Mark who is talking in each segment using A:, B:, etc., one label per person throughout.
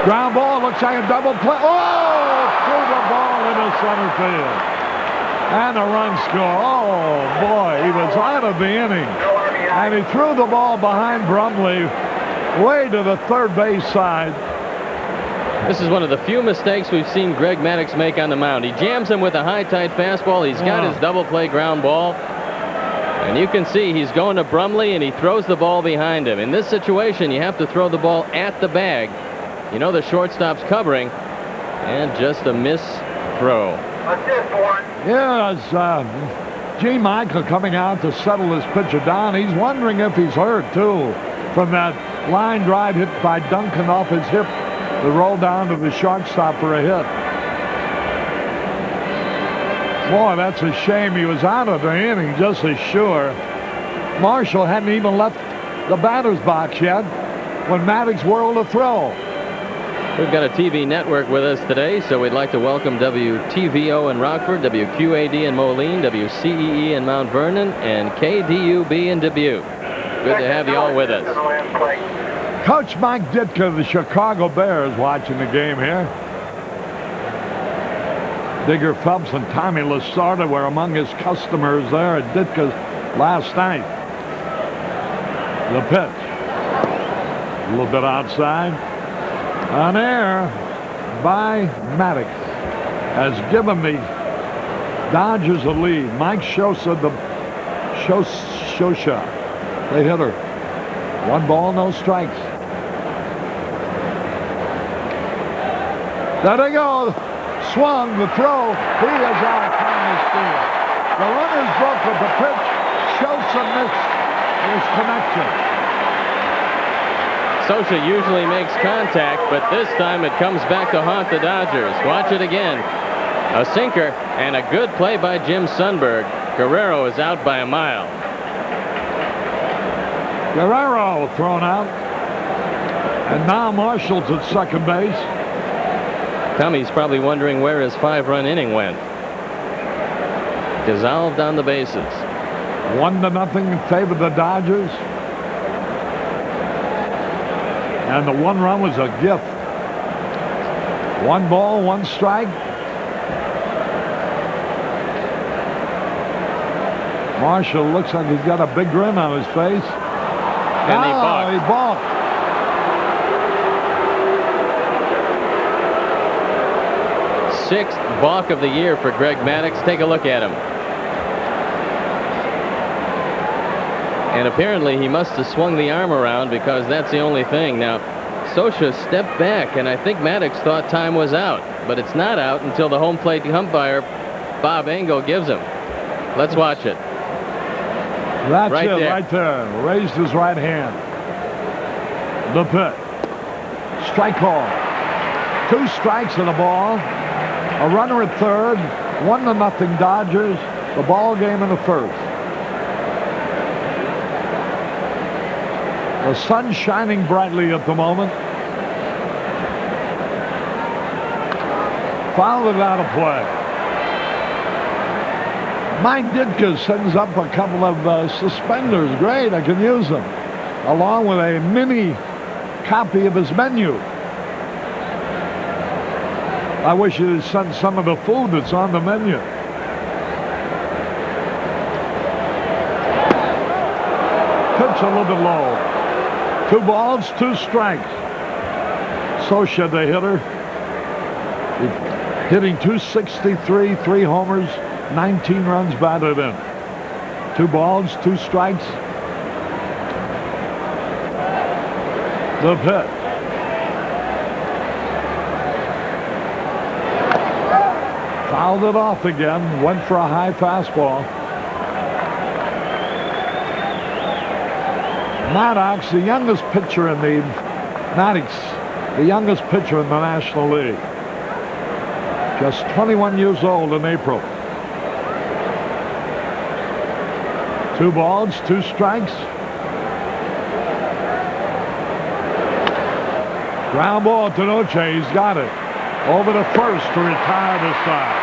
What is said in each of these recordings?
A: Ground ball, looks like a double play. Oh, threw the ball into center field. And a run score. Oh, boy, he was out of the inning. And he threw the ball behind Brumley way to the third base side.
B: This is one of the few mistakes we've seen Greg Maddux make on the mound. He jams him with a high tight fastball. He's got his double play ground ball. And you can see he's going to Brumley and he throws the ball behind him. In this situation, you have to throw the ball at the bag. You know the shortstop's covering. And just a miss throw.
A: Yeah, Gene Michael coming out to settle this pitcher down. He's wondering if he's hurt, too, from that line drive hit by Duncan off his hip. The roll down to the shortstop for a hit. Boy, that's a shame. He was out of the inning just as sure. Marshall hadn't even left the batter's box yet when Maddux whirled a throw.
B: We've got a TV network with us today, so we'd like to welcome WTVO in Rockford, WQAD in Moline, WCEE in Mount Vernon, and KDUB in Dubuque. Good to have you all with us.
A: Coach Mike Ditka of the Chicago Bears watching the game here. Digger Phelps and Tommy Lasorda were among his customers there at Ditka's last night. The pitch. A little bit outside. An error by Maddux has given the Dodgers a lead. Mike Scioscia, the hitter. 1 ball, no strikes. There they go. Swung the throw. He is out on the field. The runner's broke with the pitch. Scioscia missed his connection.
B: Scioscia usually makes contact, but this time it comes back to haunt the Dodgers. Watch it again. A sinker and a good play by Jim Sundberg. Guerrero is out by a mile.
A: Guerrero thrown out. And now Marshall's at second base.
B: Tommy's probably wondering where his 5-run inning went. Dissolved on the bases.
A: 1-0 in favor of the Dodgers. And the 1 run was a gift. 1 ball, 1 strike. Marshall looks like he's got a big grin on his face.
B: And he balked.
A: He balked.
B: Sixth balk of the year for Greg Maddux. Take a look at him. And apparently he must have swung the arm around because that's the only thing. Now, Scioscia stepped back, and I think Maddux thought time was out. But it's not out until the home plate umpire, Bob Engel, gives him. Let's watch it.
A: That's
B: right
A: it,
B: there.
A: right there. Raised his right hand. The pitch. Strike call. 2 strikes and a ball. A runner at third. 1-0 Dodgers. The ball game in the first. The sun shining brightly at the moment. Fouled it out of play. Mike Ditka sends up a couple of suspenders. Great, I can use them. Along with a mini copy of his menu. I wish he'd sent some of the food that's on the menu. Pitch a little bit low. 2 balls, 2 strikes. Scioscia, the hitter, hitting .263, 3 homers, 19 runs batted in. 2 balls, 2 strikes. The pitch. Fouled it off again. Went for a high fastball. Maddux, the youngest pitcher in the National League. Just 21 years old in April. 2 balls, 2 strikes. Ground ball to Noche. He's got it. Over to first to retire this time.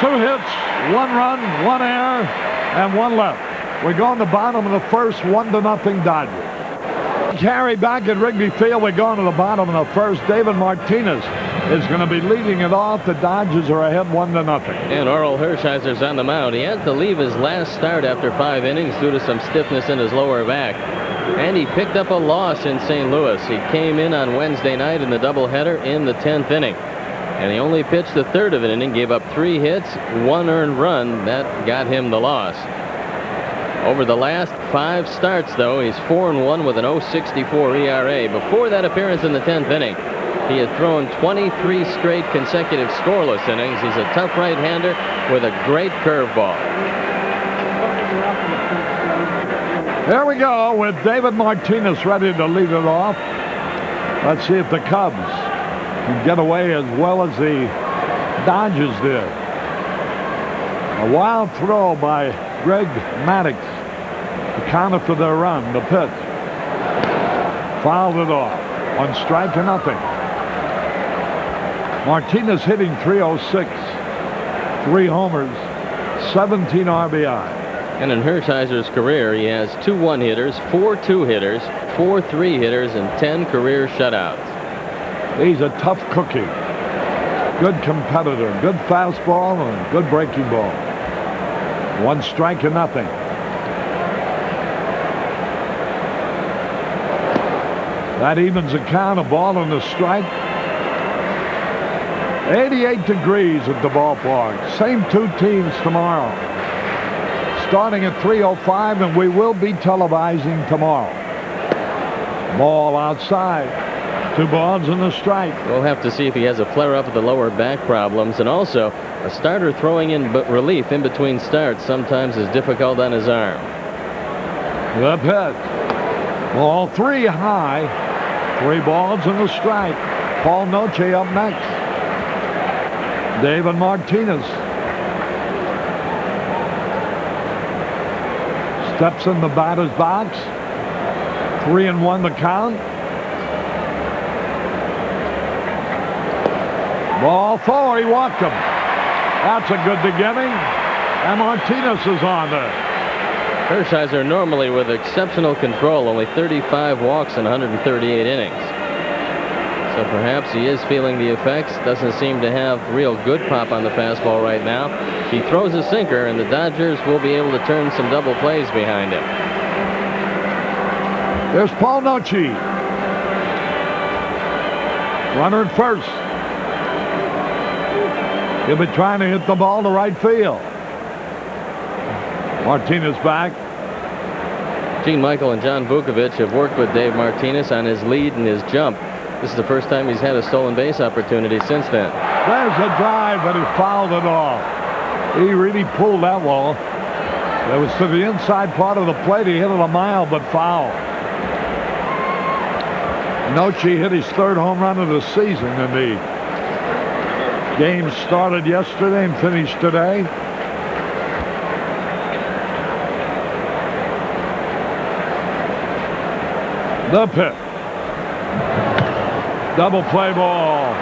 A: 2 hits, 1 run, 1 error, and 1 left. We're going to bottom of the first, 1-0 Dodgers. Well, Carey, back at Wrigley Field, we're going to the bottom of the first. David Martinez is going to be leading it off. The Dodgers are ahead 1-0.
B: And Orel Hershiser's on the mound. He had to leave his last start after 5 innings due to some stiffness in his lower back. And he picked up a loss in St. Louis. He came in on Wednesday night in the doubleheader in the 10th inning. And he only pitched the third of an inning, gave up 3 hits, 1 earned run. That got him the loss. Over the last 5 starts, though, he's 4-1 with an .064 ERA. Before that appearance in the 10th inning, he had thrown 23 straight consecutive scoreless innings. He's a tough right-hander with a great curveball.
A: There we go with David Martinez ready to lead it off. Let's see if the Cubs can get away as well as the Dodgers did. A wild throw by Greg Maddux. The counter for their run. The pitch. Fouled it off. 1 strike to nothing. Martinez hitting .306. 3 homers. 17 RBI.
B: And in Hershiser's career, he has 2 1-hitters, 4 2-hitters, 4 3-hitters, and 10 career shutouts.
A: He's a tough cookie. Good competitor. Good fastball and good breaking ball. 1 strike to nothing. That evens the count. A ball and a strike. 88 degrees at the ballpark. Same 2 teams tomorrow. Starting at 3:05, and we will be televising tomorrow. Ball outside. 2 balls and a strike.
B: We'll have to see if he has a flare-up of the lower back problems. And also, a starter throwing in relief in between starts sometimes is difficult on his arm.
A: The pitch. Ball 3 high. 3 balls and a strike. Paul Noche up next. David Martinez steps in the batter's box. 3-1 the count. Ball 4. He walked him. That's a good beginning. And Martinez is on there.
B: Hershiser normally with exceptional control, only 35 walks in 138 innings. So perhaps he is feeling the effects. Doesn't seem to have real good pop on the fastball right now. He throws a sinker, and the Dodgers will be able to turn some double plays behind him.
A: There's Paul Noche. Runner at first. He'll be trying to hit the ball to right field. Martinez back.
B: Gene Michael and John Vukovich have worked with Dave Martinez on his lead and his jump. This is the first time he's had a stolen base opportunity since then.
A: There's a drive, but he fouled it off. He really pulled that ball. It was to the inside part of the plate. He hit it a mile, but foul. Noche hit his 3rd home run of the season, and the game started yesterday and finished today. The pitch. Double play ball.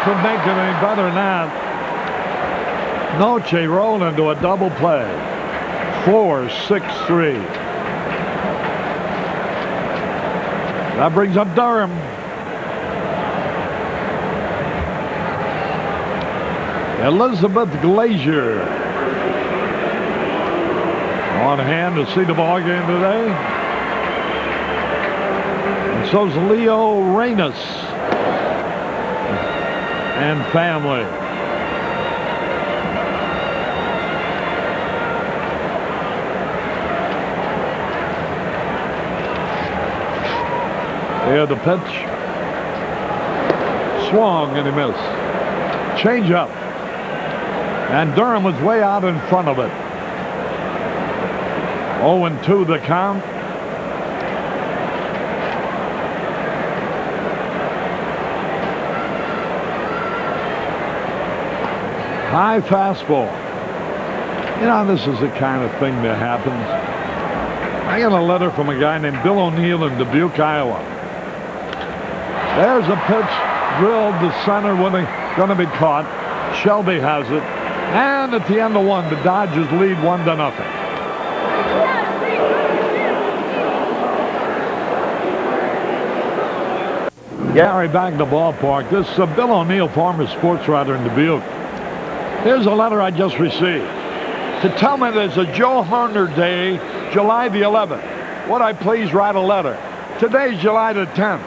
A: Couldn't make it any better than that. Noche rolled into a double play. 4-6-3. That brings up Durham. Elizabeth Glazier on hand to see the ball game today. And so's Leo Reynos and family. Here the pitch. Swung and he missed. Change up. And Durham was way out in front of it. 0-2 the count. High fastball. You know, this is the kind of thing that happens. I got a letter from a guy named Bill O'Neill in Dubuque, Iowa. There's a pitch drilled to center when it's going to be caught. Shelby has it. And at the end of 1, the Dodgers lead 1-0. Gary, back to the ballpark. This is Bill O'Neill, former sports writer in Dubuque. Here's a letter I just received to tell me there's a Joe Hoerner Day, July the 11th. Would I please write a letter? Today's July the 10th.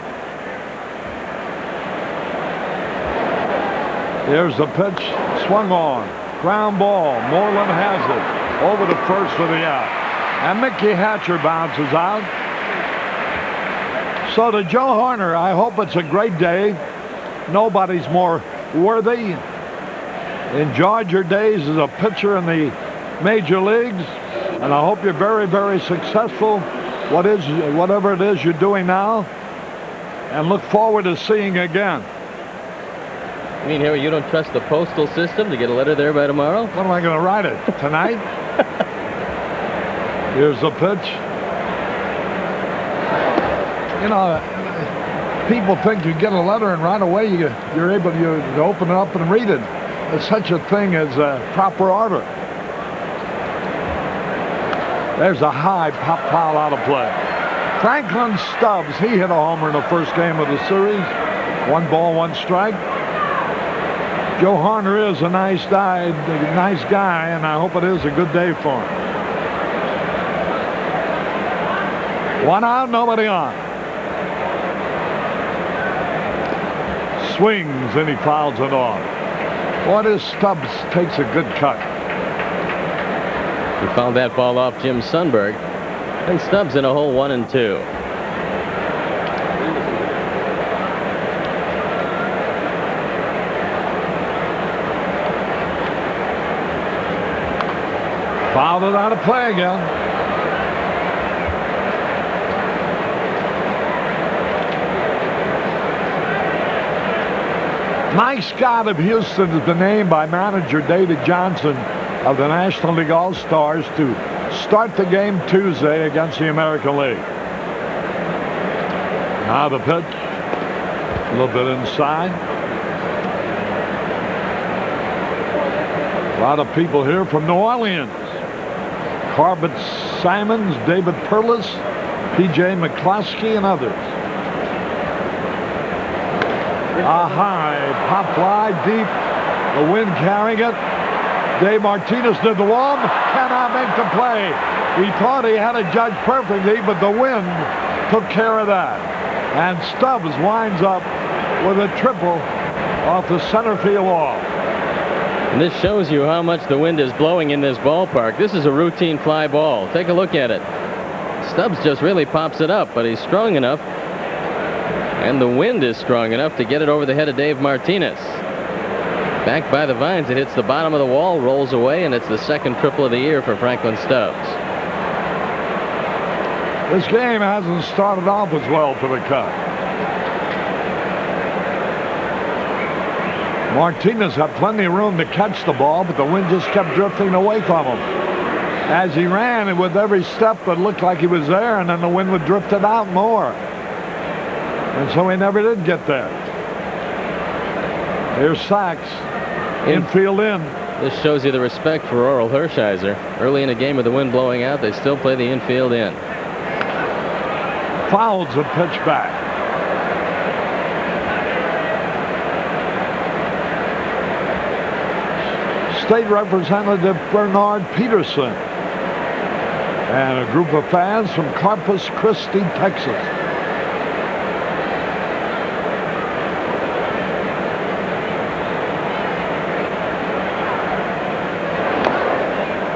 A: Here's the pitch, swung on, ground ball. Moreland has it over to first for the out. And Mickey Hatcher bounces out. So to Joe Hoerner, I hope it's a great day. Nobody's more worthy. Enjoyed your days as a pitcher in the major leagues, and I hope you're very, very successful, whatever it is you're doing now, and look forward to seeing again.
B: You mean, Harry, you don't trust the postal system to get a letter there by tomorrow?
A: When am I going to write it? Tonight? Here's the pitch. You know, people think you get a letter and right away you're able to open it up and read it. There's such a thing as proper order. There's a high pop foul out of play. Franklin Stubbs, he hit a homer in the first game of the series. 1 ball, 1 strike. Joe Hoerner is a nice guy, and I hope it is a good day for him. 1 out, nobody on. Swings and he fouls it off. What is Stubbs takes a good cut.
B: He fouled that ball off Jim Sundberg. And Stubbs in a hole 1 and 2.
A: Fouled it out of play again. Mike Scott of Houston has been named by manager David Johnson of the National League All-Stars to start the game Tuesday against the American League. Now the pitch, a little bit inside. A lot of people here from New Orleans. Corbett Simons, David Perlis, P.J. McCloskey, and others. A high pop fly deep. The wind carrying it. Dave Martinez did the wall. Cannot make the play. He thought he had it judged perfectly, but the wind took care of that. And Stubbs winds up with a triple off the center field wall.
B: And this shows you how much the wind is blowing in this ballpark. This is a routine fly ball. Take a look at it. Stubbs just really pops it up, but he's strong enough. And the wind is strong enough to get it over the head of Dave Martinez. Back by the vines, it hits the bottom of the wall, rolls away, and it's the second triple of the year for Franklin Stubbs.
A: This game hasn't started off as well for the Cubs. Martinez had plenty of room to catch the ball, but the wind just kept drifting away from him. As he ran, and with every step it looked like he was there, and then the wind would drift it out more. And so he never did get there. Here's Sachs. Infield in.
B: This shows you the respect for Orel Hershiser. Early in a game with the wind blowing out, they still play the infield in.
A: Fouls a pitch back. State Representative Bernard Peterson and a group of fans from Corpus Christi, Texas.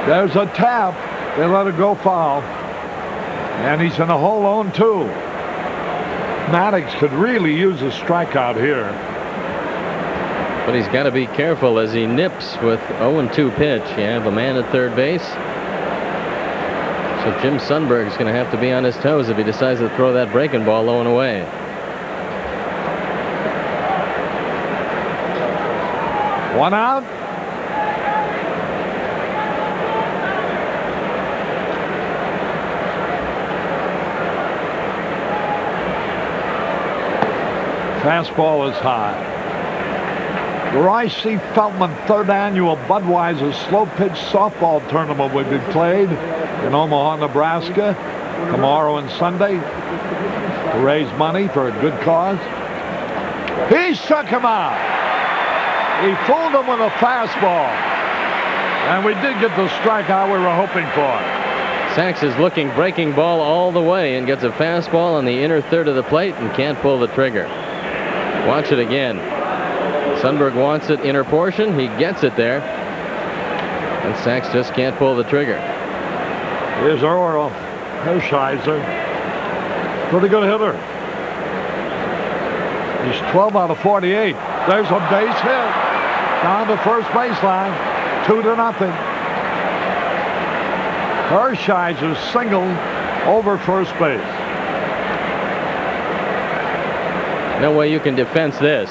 A: There's a tap. They let it go foul. And he's in a hole 0-2. Maddox could really use a strikeout here.
B: But he's got to be careful as he nips with 0-2 pitch. You have a man at third base. So Jim Sundberg is going to have to be on his toes if he decides to throw that breaking ball low and away.
A: One out. Fastball is high. The Roy C. Feltman third annual Budweiser slow pitch softball tournament will be played in Omaha, Nebraska tomorrow and Sunday to raise money for a good cause. He struck him out. He fooled him with a fastball. And we did get the strikeout we were hoping for.
B: Sachs is looking breaking ball all the way and gets a fastball on the inner third of the plate and can't pull the trigger. Watch it again. Sundberg wants it inner portion. He gets it there. And Sachs just can't pull the trigger.
A: Here's Earl Hershiser. Pretty good hitter. He's 12 out of 48. There's a base hit. Down the first baseline. 2-0. Hershiser singled over first base.
B: No way you can defense this.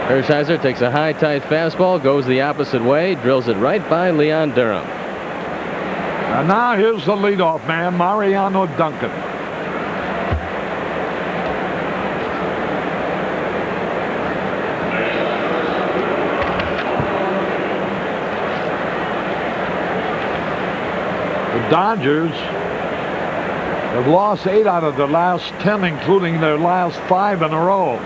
B: Hershiser takes a high, tight fastball, goes the opposite way, drills it right by Leon Durham.
A: And now here's the leadoff man, Mariano Duncan. The Dodgers have lost 8 out of their last 10, including their last 5 in a row.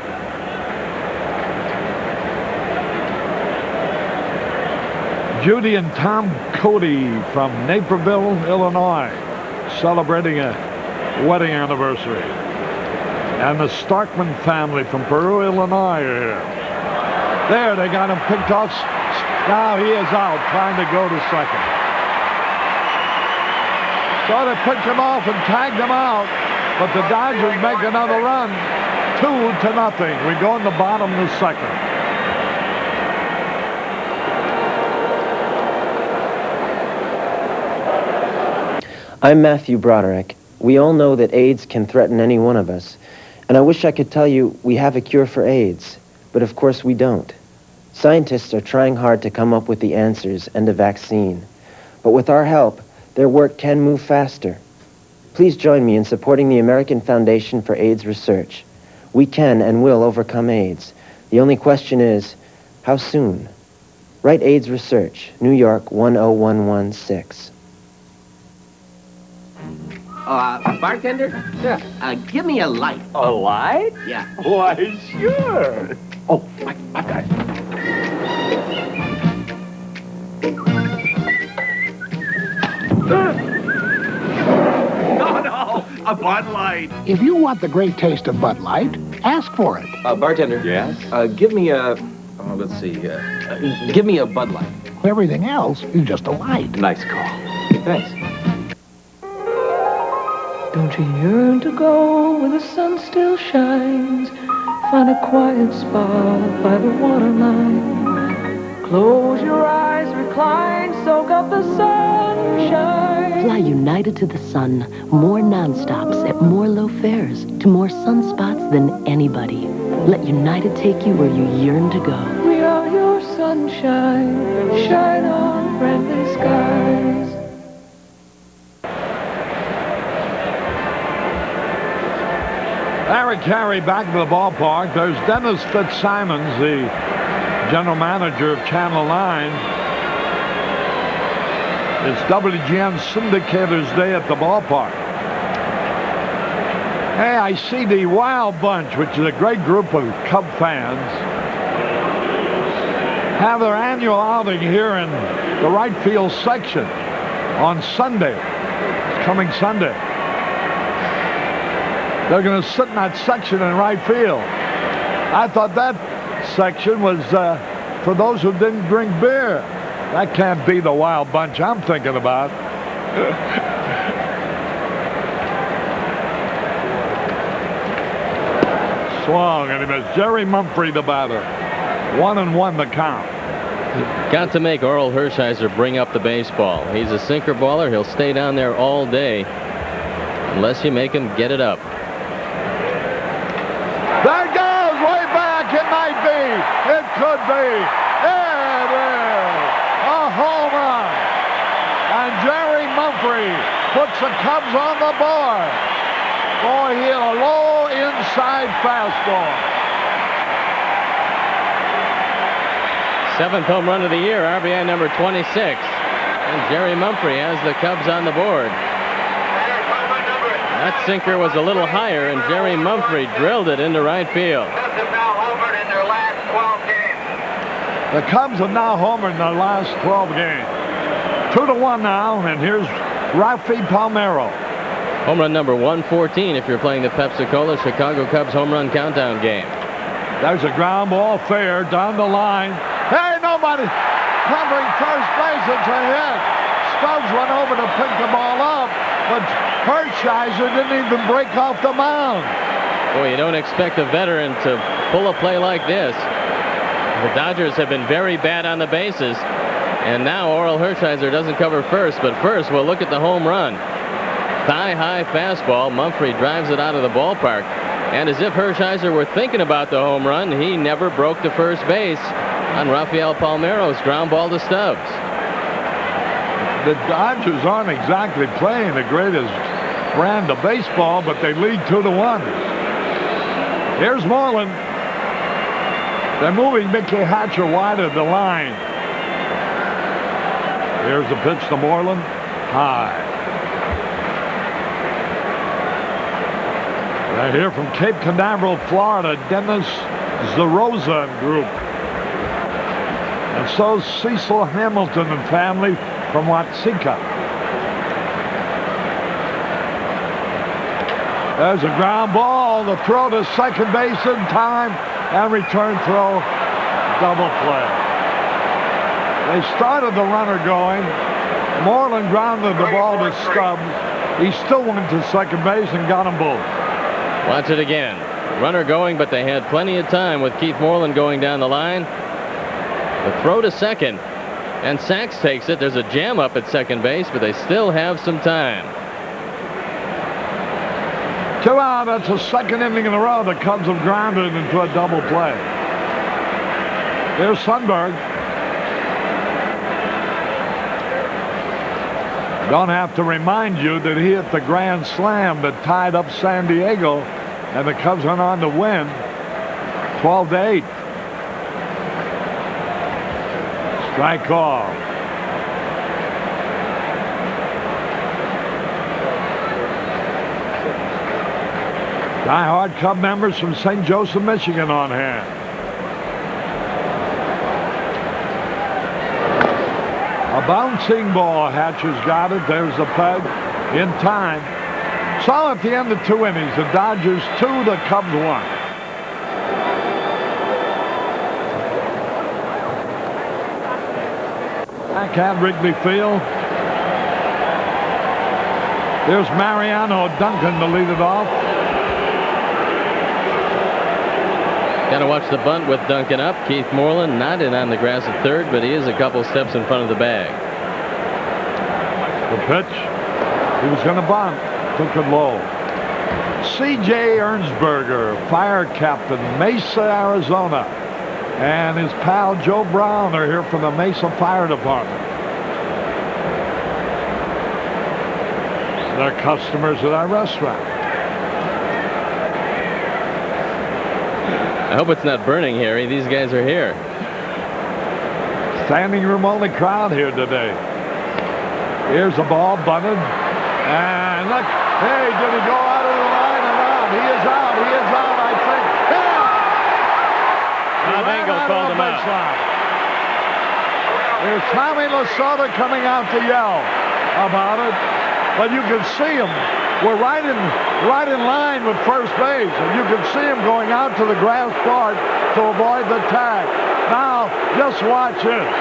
A: Judy and Tom Cody from Naperville, Illinois, celebrating a wedding anniversary. And the Starkman family from Peru, Illinois are here. There, they got him picked off. Now he is out, trying to go to second. So they picked him off and tagged him out, but the Dodgers make another run, 2-0. We go in the bottom of the second.
C: I'm Matthew Broderick. We all know that AIDS can threaten any one of us, and I wish I could tell you we have a cure for AIDS, but of course we don't. Scientists are trying hard to come up with the answers and a vaccine, but with our help, their work can move faster. Please join me in supporting the American Foundation for AIDS Research. We can and will overcome AIDS. The only question is, how soon? Write AIDS Research, New York 10116.
D: Bartender?
E: Yeah.
D: Give me a light.
E: A light?
D: Yeah.
E: Why, sure.
D: Oh, my God.
E: No, a Bud Light.
F: If you want the great taste of Bud Light, ask for it.
D: Bartender.
E: Yes?
D: Give me a... let's see. Give me a Bud Light.
F: Everything else is just a light.
E: Nice call.
D: Thanks.
G: Don't you yearn to go where the sun still shines? Find a quiet spot by the waterline. Close your eyes, recline, soak up the sunshine.
H: Fly United to the sun. More nonstops at more low fares to more sunspots than anybody. Let United take you where you yearn to go.
G: We are your sunshine. Shine on friendly skies.
A: Harry Carey back to the ballpark. There's Dennis Fitzsimons, the general manager of Channel 9. It's WGN Syndicators Day at the ballpark. Hey, I see the Wild Bunch, which is a great group of Cub fans, have their annual outing here in the right field section on Sunday. It's coming Sunday. They're going to sit in that section in right field. I thought that section was for those who didn't drink beer. That can't be the Wild Bunch I'm thinking about. Swung and he missed. Jerry Mumphrey, the batter. 1-1 the count.
B: Got to make Orel Hershiser bring up the baseball. He's a sinker baller. He'll stay down there all day unless you make him get it up.
A: There it goes, way back. It might be. It could be. There it is. A home run. And Jerry Mumphrey puts the Cubs on the board. Boy, he hit a low inside fastball.
B: 7th home run of the year, RBI number 26. And Jerry Mumphrey has the Cubs on the board. That sinker was a little higher, and Jerry Mumphrey drilled it into right field.
I: homered in their last 12 games.
A: The Cubs have now homered in their last 12 games. 2-1 now, and here's Rafi Palmeiro.
B: Home run number 114 if you're playing the Pepsi-Cola Chicago Cubs home run countdown game.
A: There's a ground ball fair down the line. Hey, nobody covering first base. It's a hit. Stubbs went over to pick the ball up, but Hershiser didn't even break off the mound.
B: Boy, you don't expect a veteran to pull a play like this. The Dodgers have been very bad on the bases, and now Orel Hershiser doesn't cover first, but first we'll look at the home run. Thigh-high fastball. Mumphrey drives it out of the ballpark. And as if Hershiser were thinking about the home run, he never broke to first base on Rafael Palmeiro's ground ball to Stubbs.
A: The Dodgers aren't exactly playing the greatest brand of baseball, but they lead 2-1. Here's Moreland. They're moving Mickey Hatcher wide of the line. Here's the pitch to Moreland. High. They're here from Cape Canaveral, Florida, Dennis Zaroza and group. And so Cecil Hamilton and family from Watsika. There's a ground ball. The throw to second base in time. And return throw. Double play. They started the runner going. Moreland grounded the ball to Stubbs. He still went to second base and got them both.
B: Watch it again. Runner going, but they had plenty of time with Keith Moreland going down the line. The throw to second, and Sachs takes it. There's a jam up at second base, but they still have some time.
A: 2 out. That's the second inning in a row. The Cubs have grounded into a double play. Here's Sundberg. Don't have to remind you that he hit the grand slam that tied up San Diego, and the Cubs went on to win 12-8. Strike call. Die-hard Cub members from St. Joseph, Michigan on hand. A bouncing ball. Hatcher's got it. There's the peg in time. So at the end of 2 innings, the Dodgers 2, the Cubs 1. Back at Wrigley Field. Here's Mariano Duncan to lead it off.
B: Got to watch the bunt with Duncan up. Keith Moreland not in on the grass at third, but he is a couple steps in front of the bag.
A: The pitch. He was going to bunt. Took it low. C.J. Ernsberger, fire captain, Mesa, Arizona. And his pal Joe Brown are here from the Mesa Fire Department. They're customers at our restaurant.
B: I hope it's not burning, Harry. These guys are here.
A: Standing room only crowd here today. Here's the ball bunted. And look, hey, did he go out of the line or not? He is out. He is out, I think. Yeah!
B: Bob Engel called him out.
A: There's Tommy Lasorda coming out to yell about it. But you can see him. We're right in line with first base, and you can see him going out to the grass part to avoid the tag. Now, just watch this.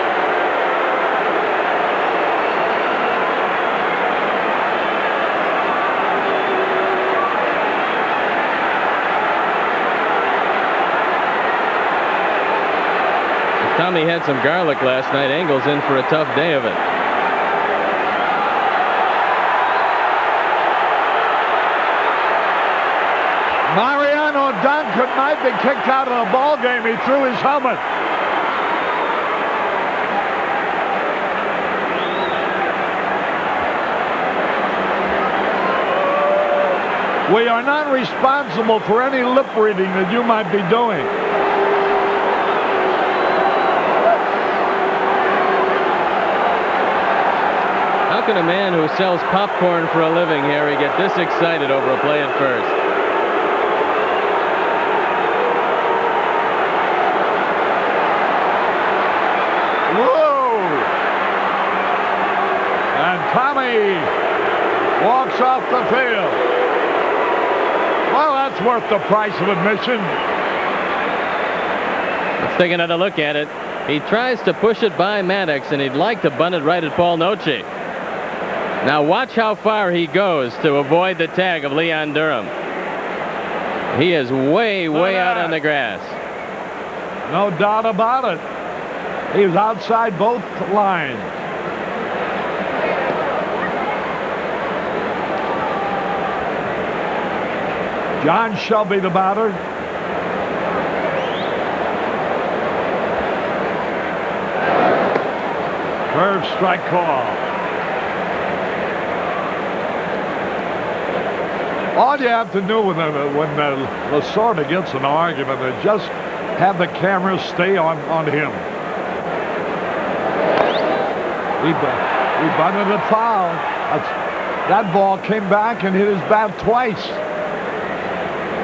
B: Tommy had some garlic last night. Engel's in for a tough day of it.
A: Mariano Duncan might be kicked out of the ball game. He threw his helmet. We are not responsible for any lip reading that you might be doing.
B: How can a man who sells popcorn for a living, Harry, get this excited over a play at first?
A: off the field. Well, that's worth the price of admission.
B: Let's take another look at it. He tries to push it by Maddox, and he'd like to bunt it right at Paul Noce. Now watch how far he goes to avoid the tag of Leon Durham. He is way out on the grass.
A: No doubt about it. He was outside both lines. John Shelby, the batter. Curve strike call. All you have to do when Lasorda gets an argument is just have the camera stay on him. He bunted it foul. That ball came back and hit his bat twice.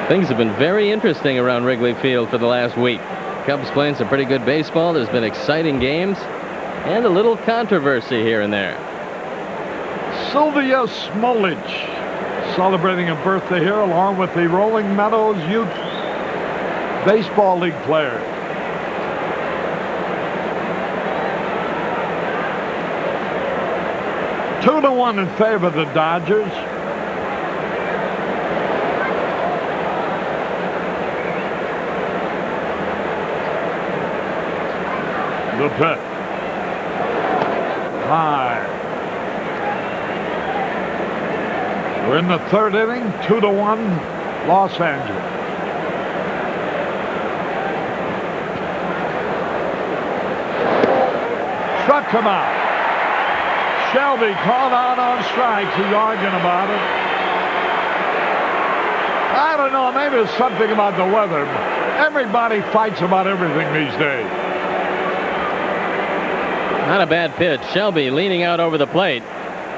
B: Things have been very interesting around Wrigley Field for the last week. Cubs playing some pretty good baseball. There's been exciting games and a little controversy here and there.
A: Sylvia Smolich celebrating a birthday here along with the Rolling Meadows Youth Baseball League player. Two to one in favor of the Dodgers. The pitch. High. We're in the third inning, 2-1, Los Angeles. Struck him out. Shelby called out on strikes. He's arguing about it. I don't know, maybe it's something about the weather. Everybody fights about everything these days.
B: Not a bad pitch. Shelby leaning out over the plate.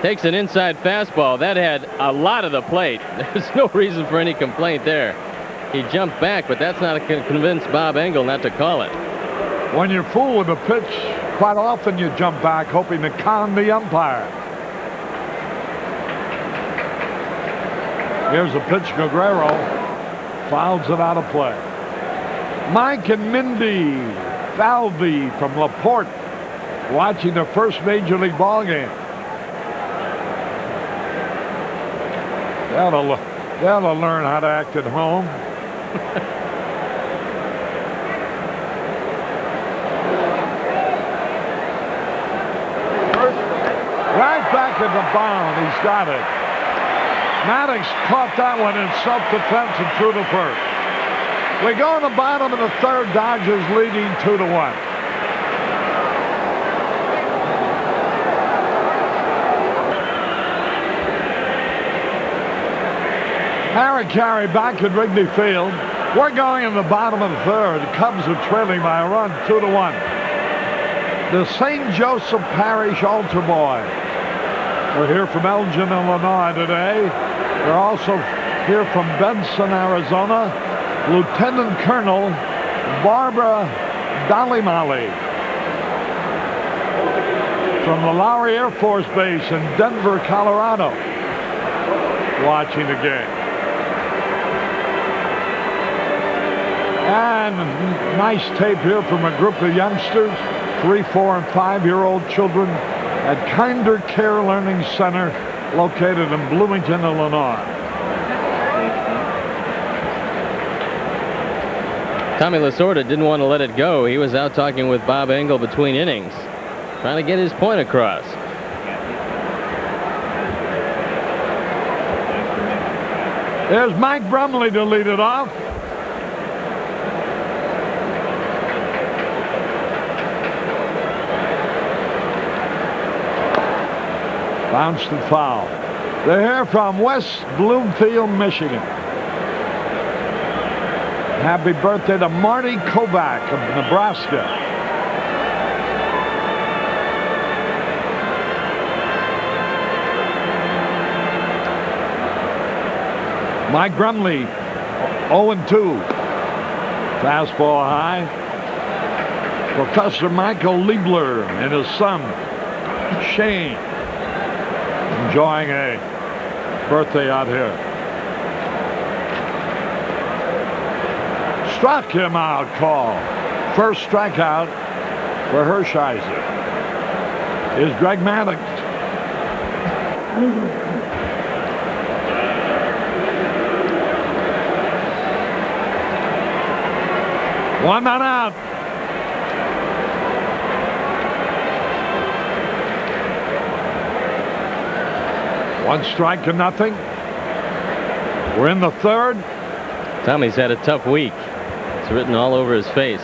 B: Takes an inside fastball. That had a lot of the plate. There's no reason for any complaint there. He jumped back, but that's not to convince Bob Engel not to call it.
A: When you're fooled with a pitch, quite often you jump back hoping to con the umpire. Here's a pitch. Guerrero fouls it out of play. Mike and Mindy Falvey from LaPorte watching the first Major League ball game. They'll learn how to act at home. Right back at the bound. He's got it. Maddox caught that one in self-defense and threw to first. We go in the bottom of the third. Dodgers leading 2-1. Harry Carey back at Wrigley Field. We're going in the bottom of the third. The Cubs are trailing by a run, 2-1. The St. Joseph Parish Altar Boy. We're here from Elgin, Illinois today. We're also here from Benson, Arizona. Lieutenant Colonel Barbara Dalimali from the Lowry Air Force Base in Denver, Colorado, watching the game. And nice tape here from a group of youngsters, 3, 4, and 5-year-old children at Kinder Care Learning Center located in Bloomington, Illinois.
B: Tommy Lasorda didn't want to let it go. He was out talking with Bob Engel between innings, trying to get his point across.
A: There's Mike Brumley to lead it off. Bounced and foul. They're here from West Bloomfield, Michigan. Happy birthday to Marty Kovac of Nebraska. Mike Brumley, 0-2. Fastball high. Professor Michael Liebler and his son, Shane, enjoying a birthday out here. Struck him out, call. First strikeout for Hershiser. Is Greg Maddux. One man out. One strike to nothing. We're in the third.
B: Tommy's had a tough week. It's written all over his face.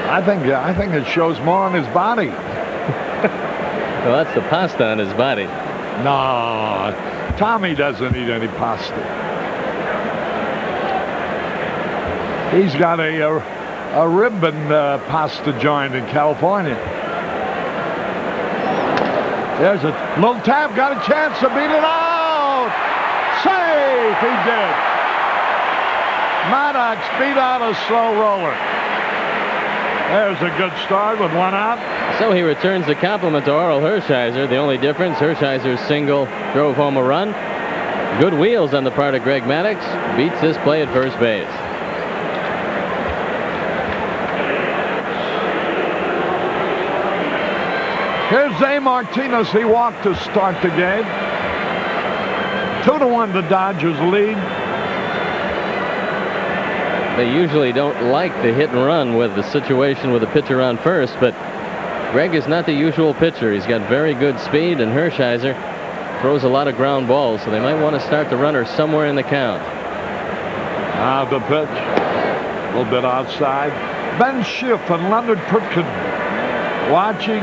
A: I think it shows more on his body.
B: Well, that's the pasta on his body.
A: No, Tommy doesn't eat any pasta. He's got a ribbon pasta joint in California. There's a little tap, got a chance to beat it out. Safe, he did. Maddux beat out a slow roller. There's a good start with one out.
B: So he returns the compliment to Orel Hershiser. The only difference, Hershiser's single drove home a run. Good wheels on the part of Greg Maddux. Beats this play at first base.
A: Here's Zay Martinez. He walked to start the game. 2-1 the Dodgers lead.
B: They usually don't like the hit and run with the situation with the pitcher on first, but Greg is not the usual pitcher. He's got very good speed, and Hershiser throws a lot of ground balls, so they might want to start the runner somewhere in the count.
A: The pitch. A little bit outside. Ben Schiff and Leonard Pritkin watching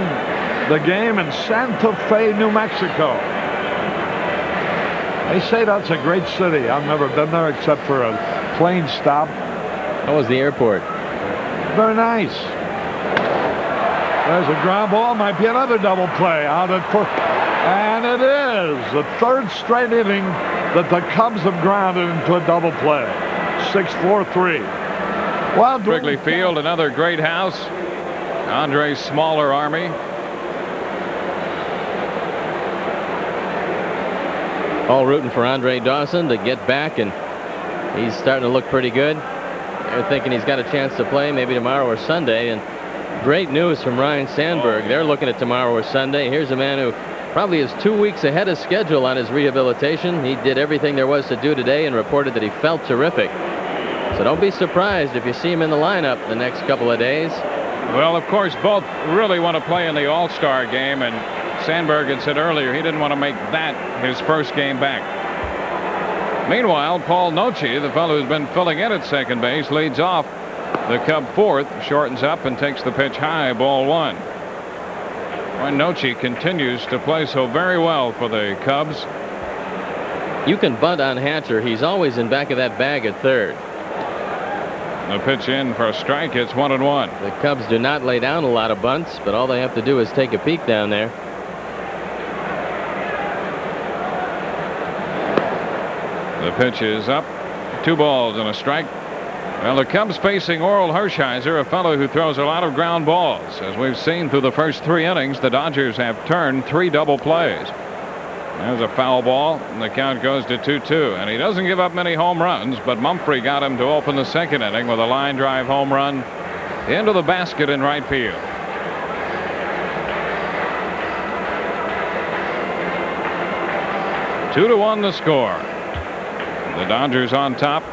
A: the game in Santa Fe, New Mexico. They say that's a great city. I've never been there except for a plane stop.
B: How was the airport?
A: Very nice. There's a ground ball. Might be another double play out at first. And it is the third straight inning that the Cubs have grounded into a double play. 6-4-3. Well,
J: Wrigley Field, another great house. Andre's smaller army.
B: All rooting for Andre Dawson to get back, and he's starting to look pretty good. They're thinking he's got a chance to play maybe tomorrow or Sunday, and great news from Ryne Sandberg. They're looking at tomorrow or Sunday. Here's a man who probably is 2 weeks ahead of schedule on his rehabilitation. He did everything there was to do today and reported that he felt terrific. So don't be surprised if you see him in the lineup the next couple of days.
J: Well, of course, both really want to play in the All-Star game, and Sandberg had said earlier he didn't want to make that his first game back. Meanwhile, Paul Noce, the fellow who's been filling in at second base, leads off the Cub fourth, shortens up and takes the pitch high, ball one. When Noce continues to play so very well for the Cubs.
B: You can bunt on Hatcher. He's always in back of that bag at third.
J: The pitch in for a strike. It's 1-1.
B: The Cubs do not lay down a lot of bunts, but all they have to do is take a peek down there.
J: The pitch is up. 2 balls and a strike. Well, the Cubs facing Orel Hershiser, a fellow who throws a lot of ground balls. As we've seen through the first 3 innings, the Dodgers have turned 3 double plays. There's a foul ball, and the count goes to 2-2. And he doesn't give up many home runs, but Mumphrey got him to open the second inning with a line drive home run into the basket in right field. Two to 1 the score. The Dodgers on top.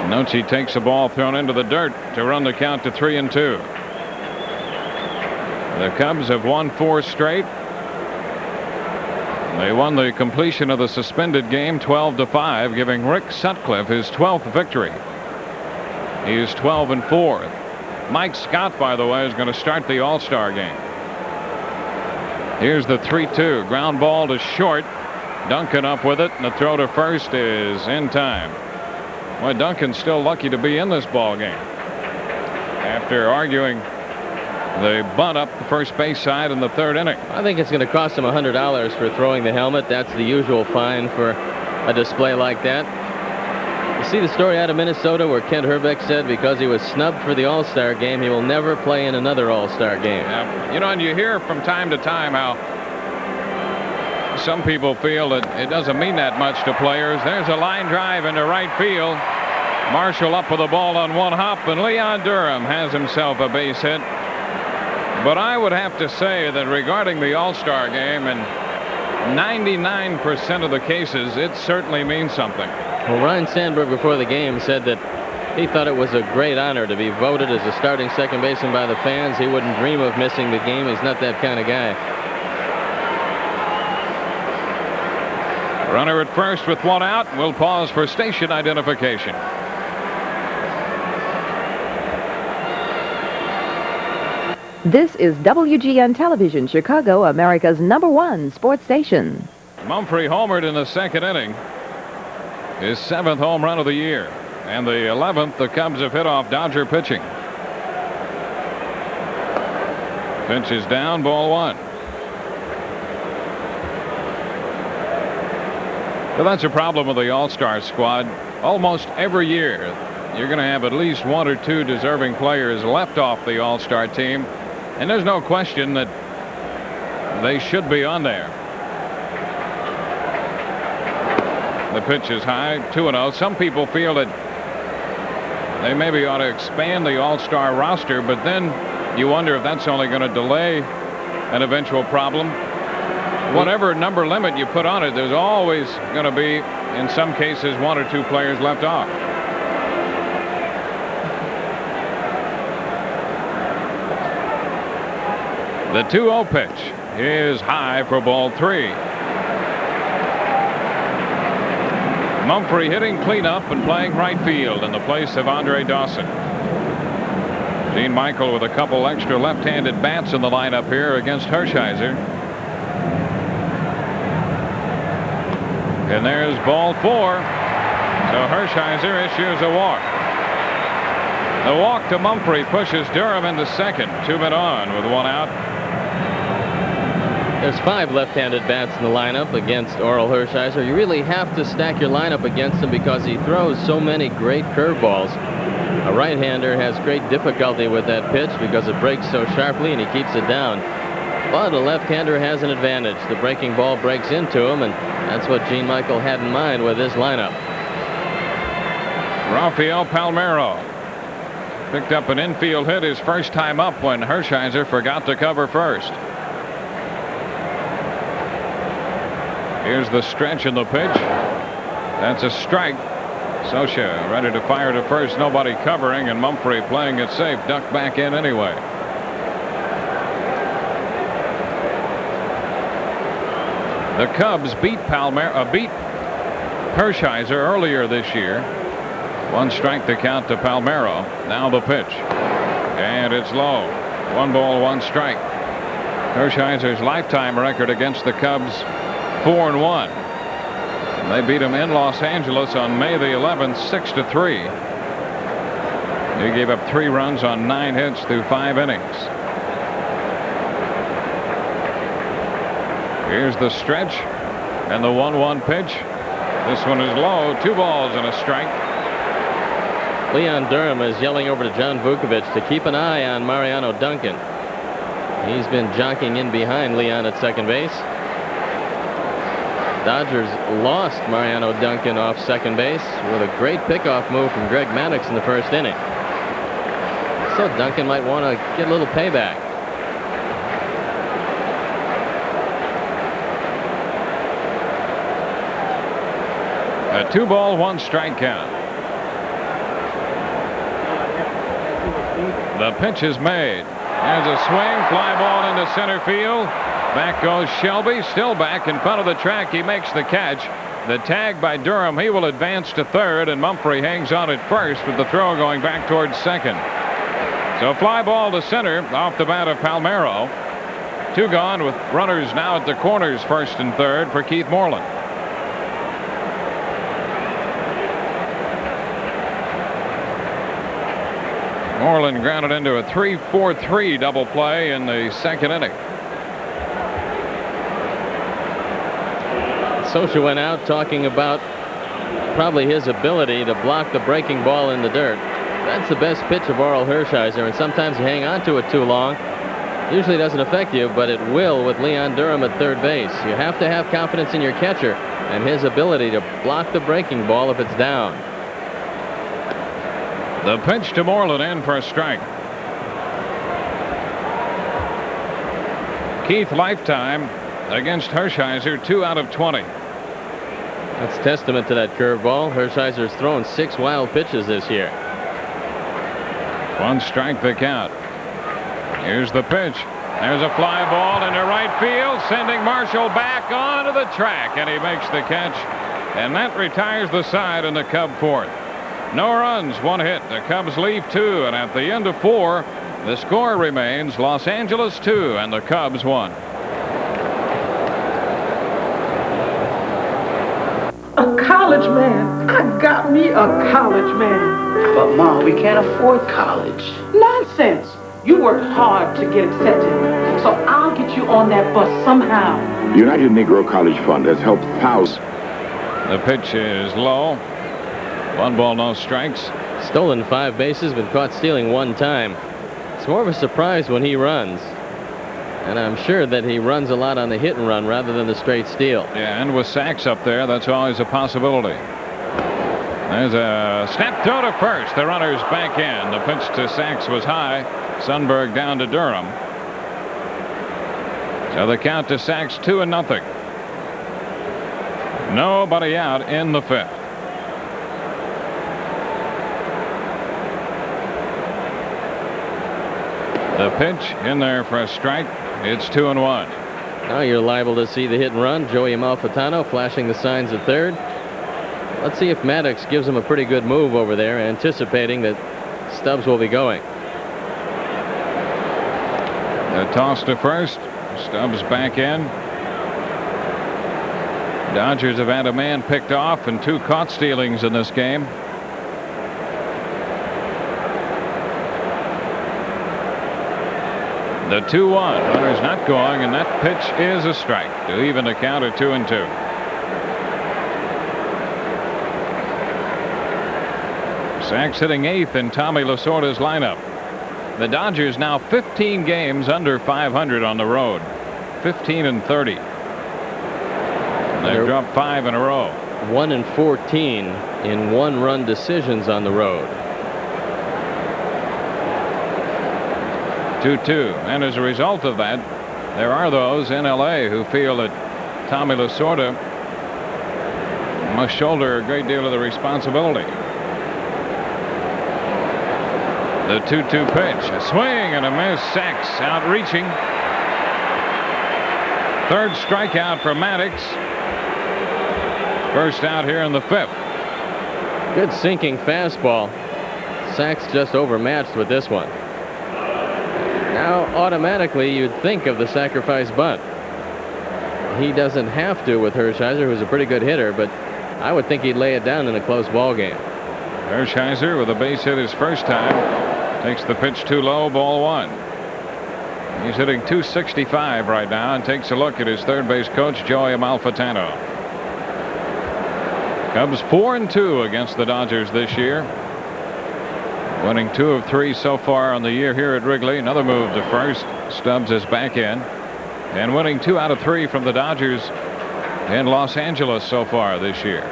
J: Noce takes a ball thrown into the dirt to run the count to 3-2. The Cubs have won 4 straight. They won the completion of the suspended game 12-5, giving Rick Sutcliffe his 12th victory. He is 12-4. Mike Scott, by the way, is going to start the All-Star game. Here's the 3-2 ground ball to short. Duncan up with it, and the throw to first is in time. Well, Duncan's still lucky to be in this ball game after arguing the bunt up the first base side in the 3rd inning.
B: I think it's going to cost him $100 for throwing the helmet. That's the usual fine for a display like that. You see the story out of Minnesota where Kent Herbeck said because he was snubbed for the All-Star game, he will never play in another All-Star game.
J: Yeah. You know, and you hear from time to time how some people feel that it doesn't mean that much to players. There's a line drive into right field. Marshall up with the ball on one hop, and Leon Durham has himself a base hit. But I would have to say that regarding the All-Star game, in 99% of the cases, it certainly means something.
B: Well, Ryan Sandberg before the game said that he thought it was a great honor to be voted as a starting second baseman by the fans. He wouldn't dream of missing the game. He's not that kind of guy.
J: Runner at first with one out. We'll pause for station identification.
K: This is WGN Television, Chicago, America's #1 sports station.
J: Mumphrey homered in the second inning. His 7th home run of the year. And the 11th the Cubs have hit off Dodger pitching. Pitch is down, ball 1. Well, that's a problem with the All-Star squad. Almost every year, you're going to have at least 1 or 2 deserving players left off the All-Star team. And there's no question that they should be on there. The pitch is high, 2-0. Some people feel that they maybe ought to expand the All-Star roster, but then you wonder if that's only going to delay an eventual problem. Whatever number limit you put on it, there's always going to be, in some cases, 1 or 2 players left off. The 2-0 pitch is high for ball 3. Mumphrey hitting cleanup and playing right field in the place of Andre Dawson. Gene Michael with a couple extra left-handed bats in the lineup here against Hershiser. And there's ball 4. So Hershiser issues a walk. The walk to Mumphrey pushes Durham into second. 2 men on with 1 out.
B: There's 5 left-handed bats in the lineup against Orel Hershiser. You really have to stack your lineup against him because he throws so many great curveballs. A right-hander has great difficulty with that pitch because it breaks so sharply and he keeps it down. But a left-hander has an advantage. The breaking ball breaks into him, and that's what Gene Michael had in mind with his lineup.
J: Rafael Palmeiro picked up an infield hit his first time up when Hershiser forgot to cover first. Here's the stretch in the pitch. That's a strike. Scioscia ready to fire to first. Nobody covering, and Mumphrey playing it safe. Ducked back in anyway. The Cubs beat Hershiser earlier this year. 1 strike to count to Palmeiro. Now the pitch. And it's low. 1 ball, 1 strike. Hershiser's lifetime record against the Cubs, 4-1. They beat him in Los Angeles on May the 11th, 6-3. He gave up 3 runs on 9 hits through 5 innings. Here's the stretch and the 1-1 pitch. This one is low. 2 balls and a strike.
B: Leon Durham is yelling over to John Vukovich to keep an eye on Mariano Duncan. He's been jockeying in behind Leon at second base. Dodgers lost Mariano Duncan off second base with a great pickoff move from Greg Maddux in the first inning. So Duncan might want to get a little payback.
J: A 2-ball, 1 strike count. The pitch is made. There's a swing, fly ball into center field. Back goes Shelby, still back in front of the track. He makes the catch. The tag by Durham. He will advance to third, and Mumphrey hangs on at first with the throw going back towards second. So fly ball to center off the bat of Palmeiro. 2 gone with runners now at the corners, first and third for Keith Moreland. Moreland grounded into a 3-4-3 double play in the second inning.
B: Scioscia went out talking about probably his ability to block the breaking ball in the dirt. That's the best pitch of Oral Hershiser, and sometimes you hang on to it too long. Usually doesn't affect you, but it will with Leon Durham at third base. You have to have confidence in your catcher and his ability to block the breaking ball if it's down.
J: The pitch to Moreland in for a strike. Keith Lifetime against Hershiser, 2 out of 20.
B: That's testament to that curveball. Hershiser's thrown 6 wild pitches this year.
J: 1 strike the count. Here's the pitch. There's a fly ball into right field, sending Marshall back onto the track, and he makes the catch. And that retires the side in the Cub fourth. No runs, 1 hit. The Cubs leave 2, and at the end of 4, the score remains Los Angeles 2 and the Cubs 1.
G: A college man. I got me a college man.
E: But, Mom, we can't afford college.
G: Nonsense. You worked hard to get accepted, so I'll get you on that bus somehow.
L: United Negro College Fund has helped thousands.
J: The pitch is low. 1 ball, no strikes.
B: Stolen 5 bases, been caught stealing 1 time. It's more of a surprise when he runs. And I'm sure that he runs a lot on the hit and run rather than the straight steal.
J: Yeah, and with sacks up there, that's always a possibility. There's a snap throw to first. The runner's back in. The pitch to Sachs was high. Sundberg down to Durham. So the count to Sachs 2-0. Nobody out in the 5th. The pitch in there for a strike. It's 2-1.
B: Now you're liable to see the hit and run. Joey Amalfitano flashing the signs at third. Let's see if Maddox gives him a pretty good move over there, anticipating that Stubbs will be going.
J: The toss to first. Stubbs back in. Dodgers have had a man picked off and 2 caught stealings in this game. The 2-1. Runner's not going, and that pitch is a strike to even the count at 2-2. Sachs hitting 8th in Tommy Lasorda's lineup. The Dodgers now 15 games under 500 on the road. 15-30. They've dropped 5 in a row.
B: 1-14 in 1-run decisions on the road.
J: 2-2. And as a result of that, there are those in L.A. who feel that Tommy Lasorda must shoulder a great deal of the responsibility. The 2-2 pitch. A swing and a miss. Sachs outreaching. 3rd strikeout for Maddox. First out here in the 5th.
B: Good sinking fastball. Sachs just overmatched with this one. Now automatically you'd think of the sacrifice bunt. He doesn't have to with Hershiser, who's a pretty good hitter, but I would think he'd lay it down in a close ball game.
J: Hershiser with a base hit his first time. Takes the pitch too low, ball 1. He's hitting .265 right now and takes a look at his third base coach, Joey Amalfitano. Cubs 4-2 against the Dodgers this year. Winning 2 of 3 so far on the year here at Wrigley. Another move to first. Stubbs is back in. And winning 2 out of 3 from the Dodgers in Los Angeles so far this year.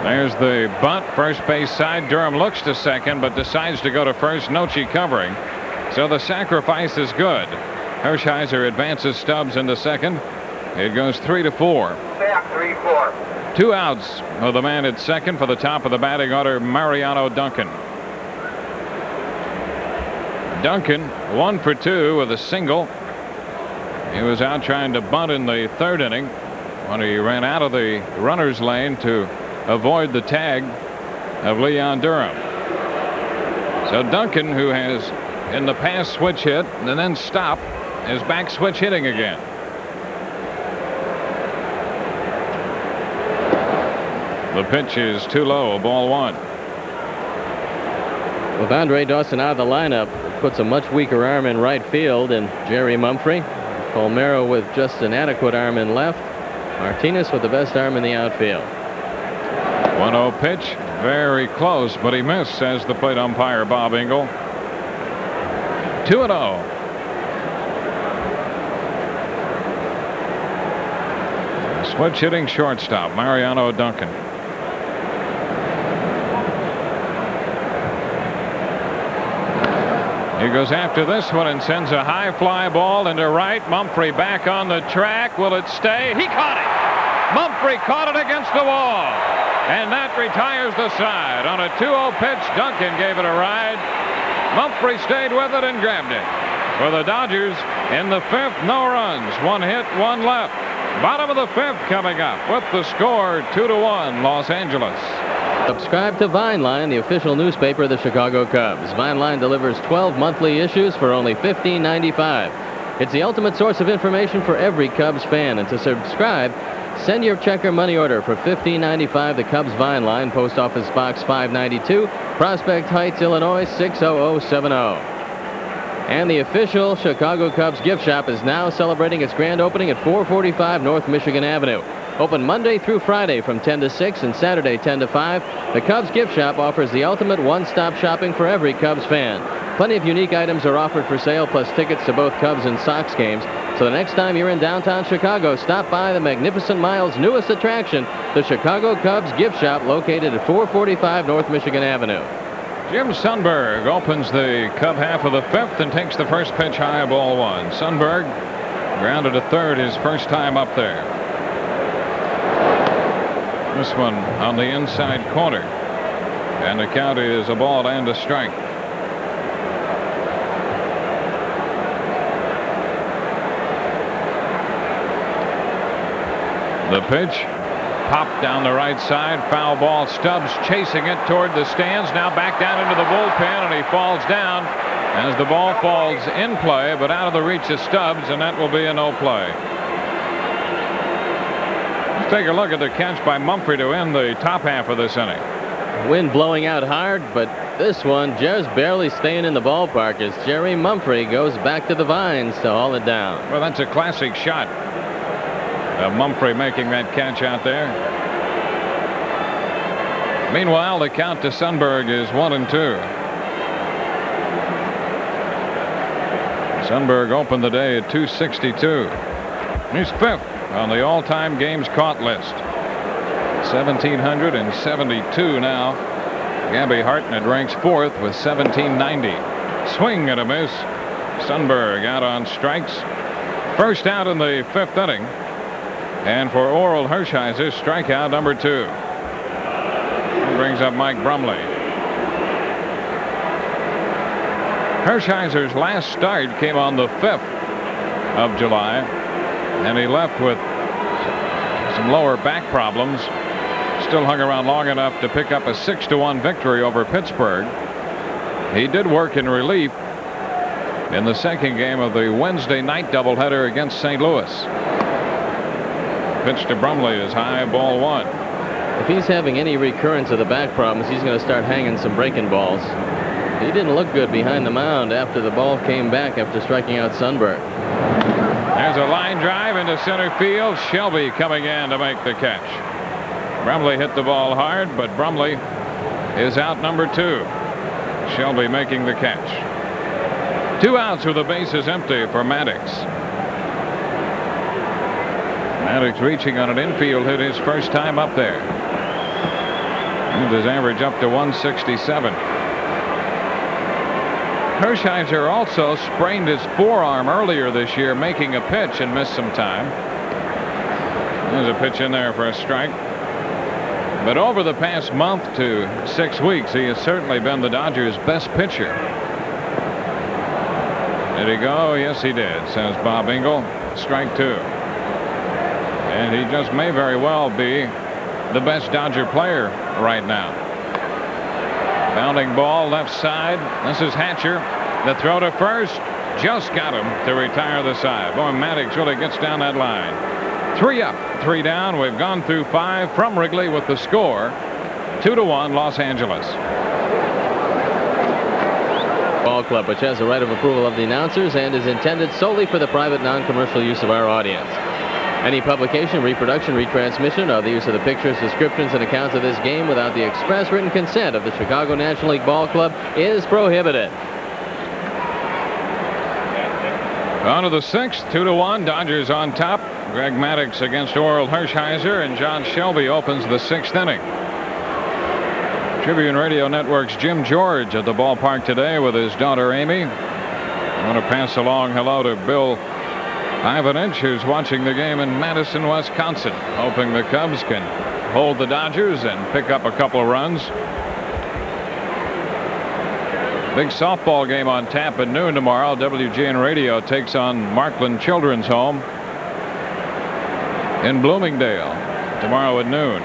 J: There's the bunt, first base side. Durham looks to second, but decides to go to first. Noche covering. So the sacrifice is good. Hershiser advances Stubbs into second. It goes 3-4.
I: 3-4.
J: 2 outs with the man at second for the top of the batting order, Mariano Duncan. Duncan 1 for 2 with a single. He was out trying to bunt in the 3rd inning when he ran out of the runner's lane to avoid the tag of Leon Durham. So Duncan, who has in the past switch hit and then stopped, is back switch hitting again. The pitch is too low, ball 1.
B: With Andre Dawson out of the lineup, puts a much weaker arm in right field, and Jerry Mumphrey Palmero with just an adequate arm in left. Martinez with the best arm in the outfield.
J: 1-0 pitch. Very close, but he missed, says the plate umpire, Bob Engel. 2-0. Switch hitting shortstop, Mariano Duncan. He goes after this one and sends a high fly ball into right. Mumphrey back on the track. Will it stay? He caught it. Mumphrey caught it against the wall. And that retires the side. On a 2-0 pitch, Duncan gave it a ride. Mumphrey stayed with it and grabbed it. For the Dodgers in the 5th, no runs. 1 hit, 1 left. Bottom of the 5th coming up with the score 2-1 Los Angeles.
B: Subscribe to Vineline, the official newspaper of the Chicago Cubs. Vineline delivers 12 monthly issues for only $15.95. It's the ultimate source of information for every Cubs fan. And to subscribe, send your check or money order for $15.95 to Cubs Vineline, Post Office Box 592, Prospect Heights, Illinois 60070. And the official Chicago Cubs gift shop is now celebrating its grand opening at 445 North Michigan Avenue. Open Monday through Friday from 10 to 6 and Saturday 10 to 5. The Cubs gift shop offers the ultimate one-stop shopping for every Cubs fan. Plenty of unique items are offered for sale, plus tickets to both Cubs and Sox games. So the next time you're in downtown Chicago, stop by the Magnificent Mile's newest attraction, the Chicago Cubs gift shop, located at 445 North Michigan Avenue.
J: Jim Sundberg opens the Cub half of the 5th and takes the first pitch high, ball 1. Sundberg grounded to third his first time up there. This one on the inside corner. And the count is a ball and a strike. The pitch popped down the right side. Foul ball. Stubbs chasing it toward the stands. Now back down into the bullpen, and he falls down as the ball falls in play, but out of the reach of Stubbs, and that will be a no play. Let's take a look at the catch by Mumphrey to end the top half of this inning.
B: Wind blowing out hard, but this one just barely staying in the ballpark as Jerry Mumphrey goes back to the vines to haul it down.
J: Well, that's a classic shot. Mumphrey making that catch out there. Meanwhile, the count to Sundberg is 1-2. Sundberg opened the day at 262. He's 5th on the all-time games caught list. 1,772 now. Gabby Hartnett ranks 4th with 1,790. Swing and a miss. Sundberg out on strikes. First out in the 5th inning. And for Oral Hershiser, strikeout number 2. He brings up Mike Brumley. Hershiser's last start came on the 5th of July, and he left with some lower back problems. Still hung around long enough to pick up a 6-1 victory over Pittsburgh. He did work in relief in the second game of the Wednesday night doubleheader against St. Louis. Pitch to Brumley is high, ball 1.
B: If he's having any recurrence of the back problems, he's going to start hanging some breaking balls. He didn't look good behind the mound after the ball came back after striking out Sundberg.
J: There's a line drive into center field. Shelby coming in to make the catch. Brumley hit the ball hard, but Brumley is out number 2. Shelby making the catch. 2 outs with the bases empty for Maddox. Maddox reaching on an infield hit his first time up there. Moved his average up to 167. Hershiser also sprained his forearm earlier this year making a pitch and missed some time. There's a pitch in there for a strike. But over the past month to 6 weeks, he has certainly been the Dodgers' best pitcher. Did he go? Yes, he did, says Bob Engel. Strike 2. And he just may very well be the best Dodger player right now. Bounding ball left side. This is Hatcher. The throw to first just got him to retire the side. Boy, Maddox really gets down that line. 3 up, 3 down. We've gone through 5 from Wrigley with the score 2-1 Los Angeles.
B: Ball Club, which has the right of approval of the announcers and is intended solely for the private non-commercial use of our audience. Any publication, reproduction, retransmission, or the use of the pictures, descriptions, and accounts of this game without the express written consent of the Chicago National League Ball Club is prohibited.
J: On to the sixth, 2-1. Dodgers on top. Greg Maddux against Oral Hershiser, and John Shelby opens the sixth inning. Tribune Radio Network's Jim George at the ballpark today with his daughter Amy. I want to pass along hello to Bill Ivanich, who's watching the game in Madison, Wisconsin, hoping the Cubs can hold the Dodgers and pick up a couple of runs. Big softball game on tap at noon tomorrow. WGN Radio takes on Markland Children's Home in Bloomingdale tomorrow at noon.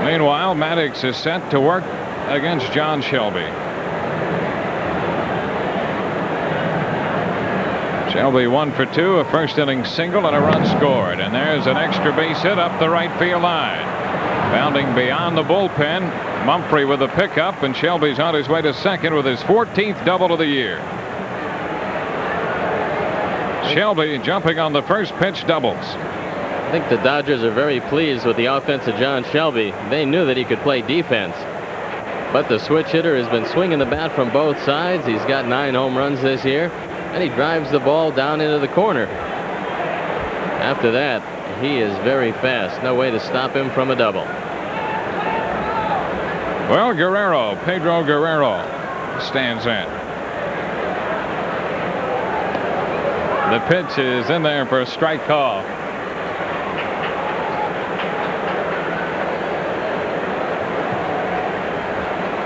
J: Meanwhile, Maddux is set to work against John Shelby. Shelby 1 for 2, a first inning single and a run scored. And there's an extra base hit up the right field line. Bounding beyond the bullpen, Mumphrey with a pickup, and Shelby's on his way to second with his 14th double of the year. Shelby jumping on the first pitch doubles.
B: I think the Dodgers are very pleased with the offense of John Shelby. They knew that he could play defense. But the switch hitter has been swinging the bat from both sides. He's got 9 home runs this year, and he drives the ball down into the corner. After that, he is very fast. No way to stop him from a double.
J: Well, Guerrero, Pedro Guerrero, stands in. The pitch is in there for a strike call.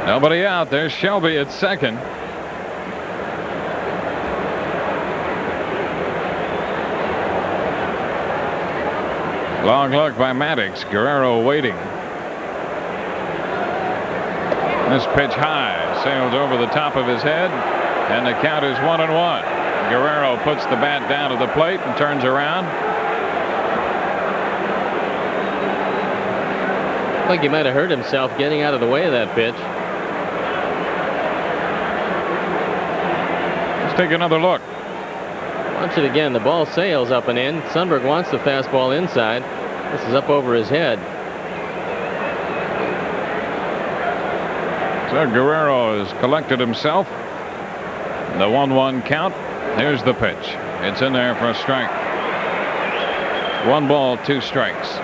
J: Nobody out. There's Shelby at second. Long look by Maddux. Guerrero waiting. This pitch high sails over the top of his head, and the count is 1-1. Guerrero puts the bat down to the plate and turns around.
B: I think he might have hurt himself getting out of the way of that pitch.
J: Let's take another look.
B: Watch it again. The ball sails up and in. Sundberg wants the fastball inside. This is up over his head.
J: So Guerrero has collected himself. The 1-1 count. Here's the pitch. It's in there for a strike. 1 ball, 2 strikes.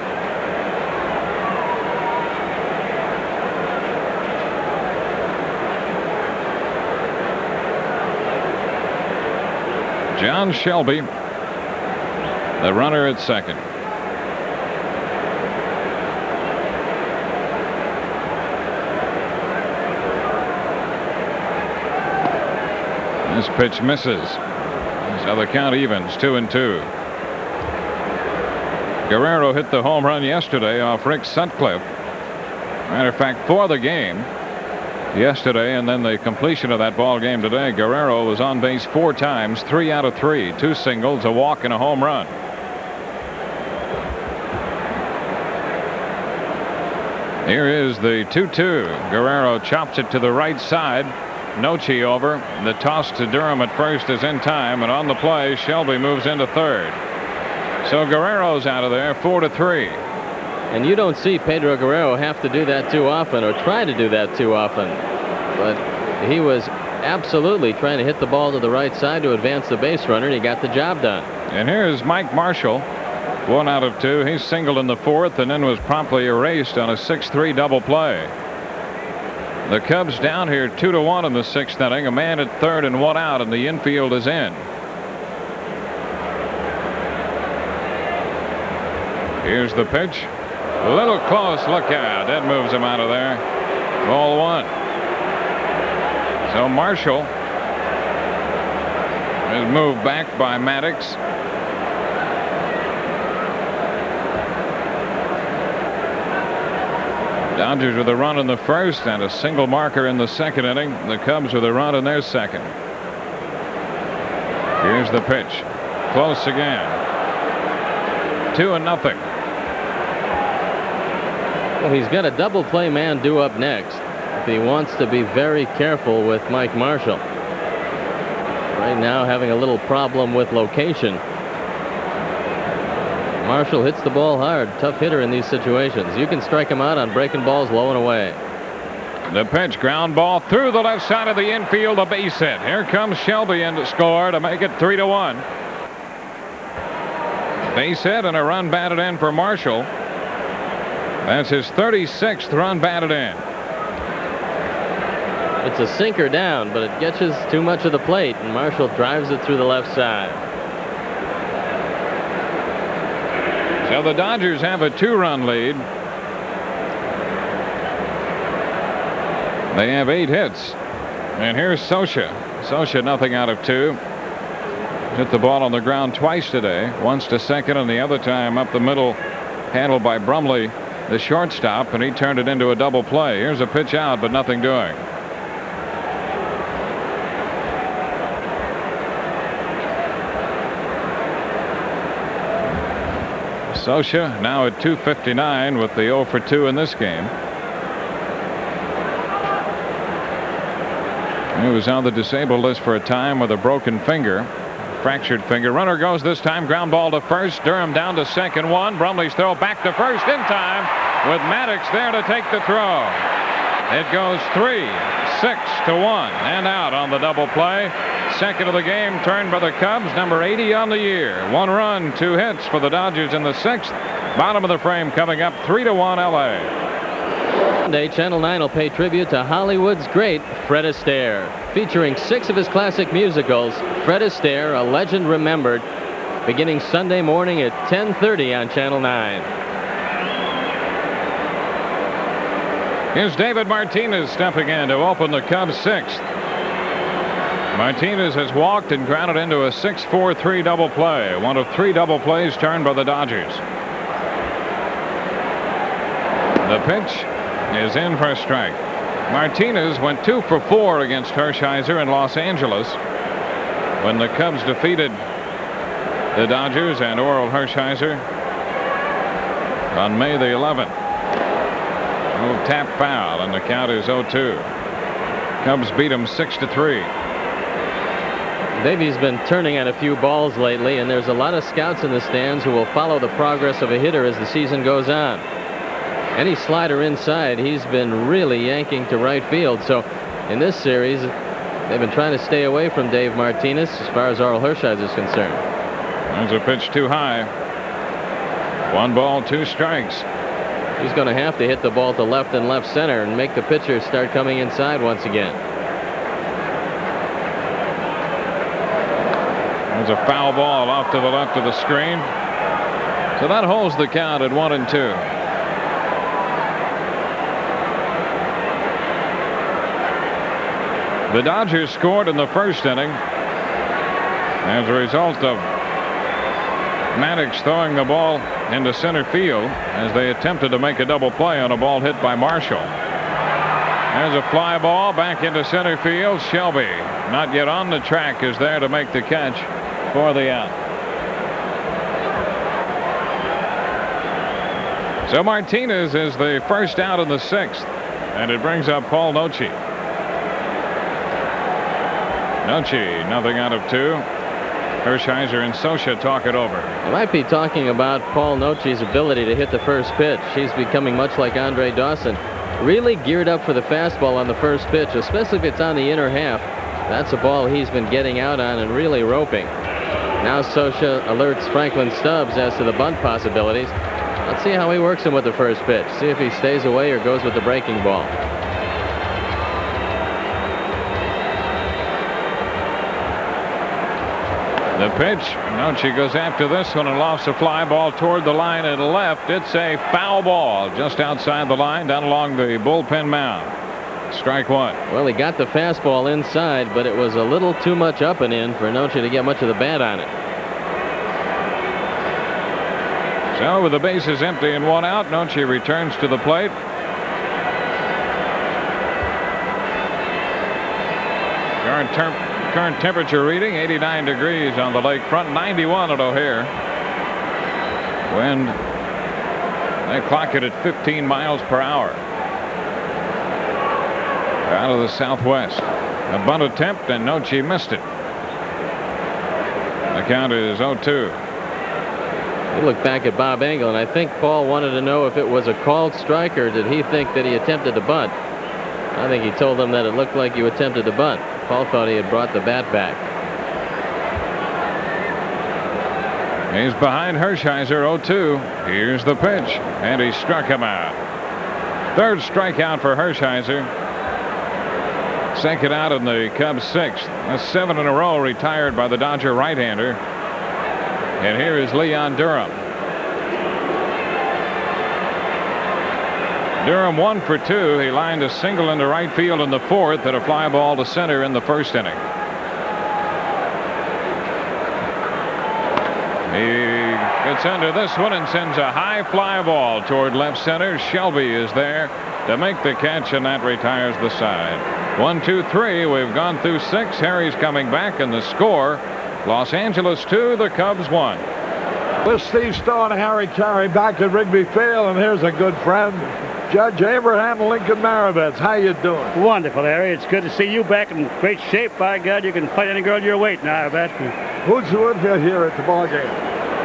J: John Shelby, the runner at second. This pitch misses. So the count evens 2-2. Guerrero hit the home run yesterday off Rick Sutcliffe. Matter of fact, for the game yesterday, and then the completion of that ball game today, Guerrero was on base 4 times, 3 out of 3, 2 singles, a walk, and a home run. Here is the 2-2. Guerrero chops it to the right side. Noche over. The toss to Durham at first is in time, and on the play, Shelby moves into third. So Guerrero's out of there, 4-3.
B: And you don't see Pedro Guerrero have to do that too often, or try to do that too often. But he was absolutely trying to hit the ball to the right side to advance the base runner, and he got the job done.
J: And here's Mike Marshall, 1 out of 2. He singled in the 4th and then was promptly erased on a 6-3 double play. The Cubs down here 2-1 in the 6th inning. A man at third and 1 out, and the infield is in. Here's the pitch. A little close. Look out. That moves him out of there. Ball 1. So Marshall is moved back by Maddux. Dodgers with a run in the first and a single marker in the 2nd inning. The Cubs with a run in their 2nd. Here's the pitch. Close again. 2-0.
B: Well, he's got a double play man due up next. If he wants to be very careful with Mike Marshall. Right now having a little problem with location. Marshall hits the ball hard. Tough hitter in these situations. You can strike him out on breaking balls low and away.
J: The pitch, ground ball through the left side of the infield, a base hit. Here comes Shelby in to score to make it 3-1. Base hit and a run batted in for Marshall. That's his 36th run batted in.
B: It's a sinker down, but it catches too much of the plate, and Marshall drives it through the left side.
J: So the Dodgers have a 2-run lead. They have 8 hits. And here's Scioscia. Scioscia nothing out of 2. Hit the ball on the ground twice today. Once to second and the other time up the middle, handled by Brumley, the shortstop, and he turned it into a double play. Here's a pitch out, but nothing doing. Scioscia now at 259 with the 0 for 2 in this game. He was on the disabled list for a time with a broken finger, fractured finger. Runner goes this time, ground ball to first. Durham down to second one. Brumley's throw back to first in time with Maddox there to take the throw. It goes 3-6-1 and out on the double play. Second of the game turned by the Cubs, number 80 on the year. 1 run, 2 hits for the Dodgers in the 6th. Bottom of the frame coming up 3-1 LA.
B: Sunday, Channel 9 will pay tribute to Hollywood's great Fred Astaire. Featuring 6 of his classic musicals, Fred Astaire, A Legend Remembered, beginning Sunday morning at 10:30 on Channel 9.
J: Here's David Martinez stepping in to open the Cubs' 6th. Martinez has walked and grounded into a 6-4-3 double play. One of 3 double plays turned by the Dodgers. The pitch is in for a strike. Martinez went 2 for 4 against Hershiser in Los Angeles when the Cubs defeated the Dodgers and Oral Hershiser on May the 11th. Oh, tap foul, and the count is 0-2. Cubs beat him 6-3.
B: Davy's been turning on a few balls lately, and there's a lot of scouts in the stands who will follow the progress of a hitter as the season goes on. Any slider inside, he's been really yanking to right field. So in this series, they've been trying to stay away from Dave Martinez as far as Oral Hershiser is concerned.
J: There's a pitch too high. 1 ball, 2 strikes.
B: He's going to have to hit the ball to left and left center and make the pitcher start coming inside once again.
J: There's a foul ball off to the left of the screen. So that holds the count at 1-2. The Dodgers scored in the first inning as a result of Maddox throwing the ball into center field as they attempted to make a double play on a ball hit by Marshall. There's a fly ball back into center field. Shelby, not yet on the track, is there to make the catch for the out. So Martinez is the first out in the 6th, and it brings up Paul Noce. Noce, nothing out of 2. Hershiser and Scioscia talk it over.
B: You might be talking about Paul Noce's ability to hit the first pitch. He's becoming much like Andre Dawson. Really geared up for the fastball on the first pitch, especially if it's on the inner half. That's a ball he's been getting out on and really roping. Now Scioscia alerts Franklin Stubbs as to the bunt possibilities. Let's see how he works him with the first pitch. See if he stays away or goes with the breaking ball.
J: The pitch. Noce goes after this one and lofts a fly ball toward the line and left. It's a foul ball just outside the line down along the bullpen mound. Strike 1.
B: Well, he got the fastball inside, but it was a little too much up and in for Noce to get much of the bat on it.
J: So with the bases empty and 1 out, Noce returns to the plate. Current temperature reading 89 degrees on the lakefront, 91 at O'Hare. Wind They clock it at 15 miles per hour. Out of the southwest. A bunt attempt, and Noche missed it. The count is 0-2.
B: You look back at Bob Engel, and I think Paul wanted to know if it was a called strike or did he think that he attempted to bunt. I think he told him that it looked like you attempted to bunt. Paul thought he had brought the bat back.
J: He's behind Hershiser, 0-2. Here's the pitch, and he struck him out. Third strikeout for Hershiser. Second out in the Cubs' sixth. That's 7 in a row retired by the Dodger right-hander. And here is Leon Durham. Durham 1 for 2. He lined a single into right field in the fourth and a fly ball to center in the first inning. He gets under this one and sends a high fly ball toward left center. Shelby is there to make the catch, and that retires the side. 1, 2, 3. We've gone through 6. Harry's coming back, and the score: Los Angeles 2, the Cubs 1.
A: With Steve Stowe and Harry Carey back at Wrigley Field, and here's a good friend, Judge Abraham Lincoln Maravitz. How you doing?
M: Wonderful, Harry. It's good to see you back in great shape. By God, you can fight any girl your weight now, I bet.
A: Who's with you here at the ball game?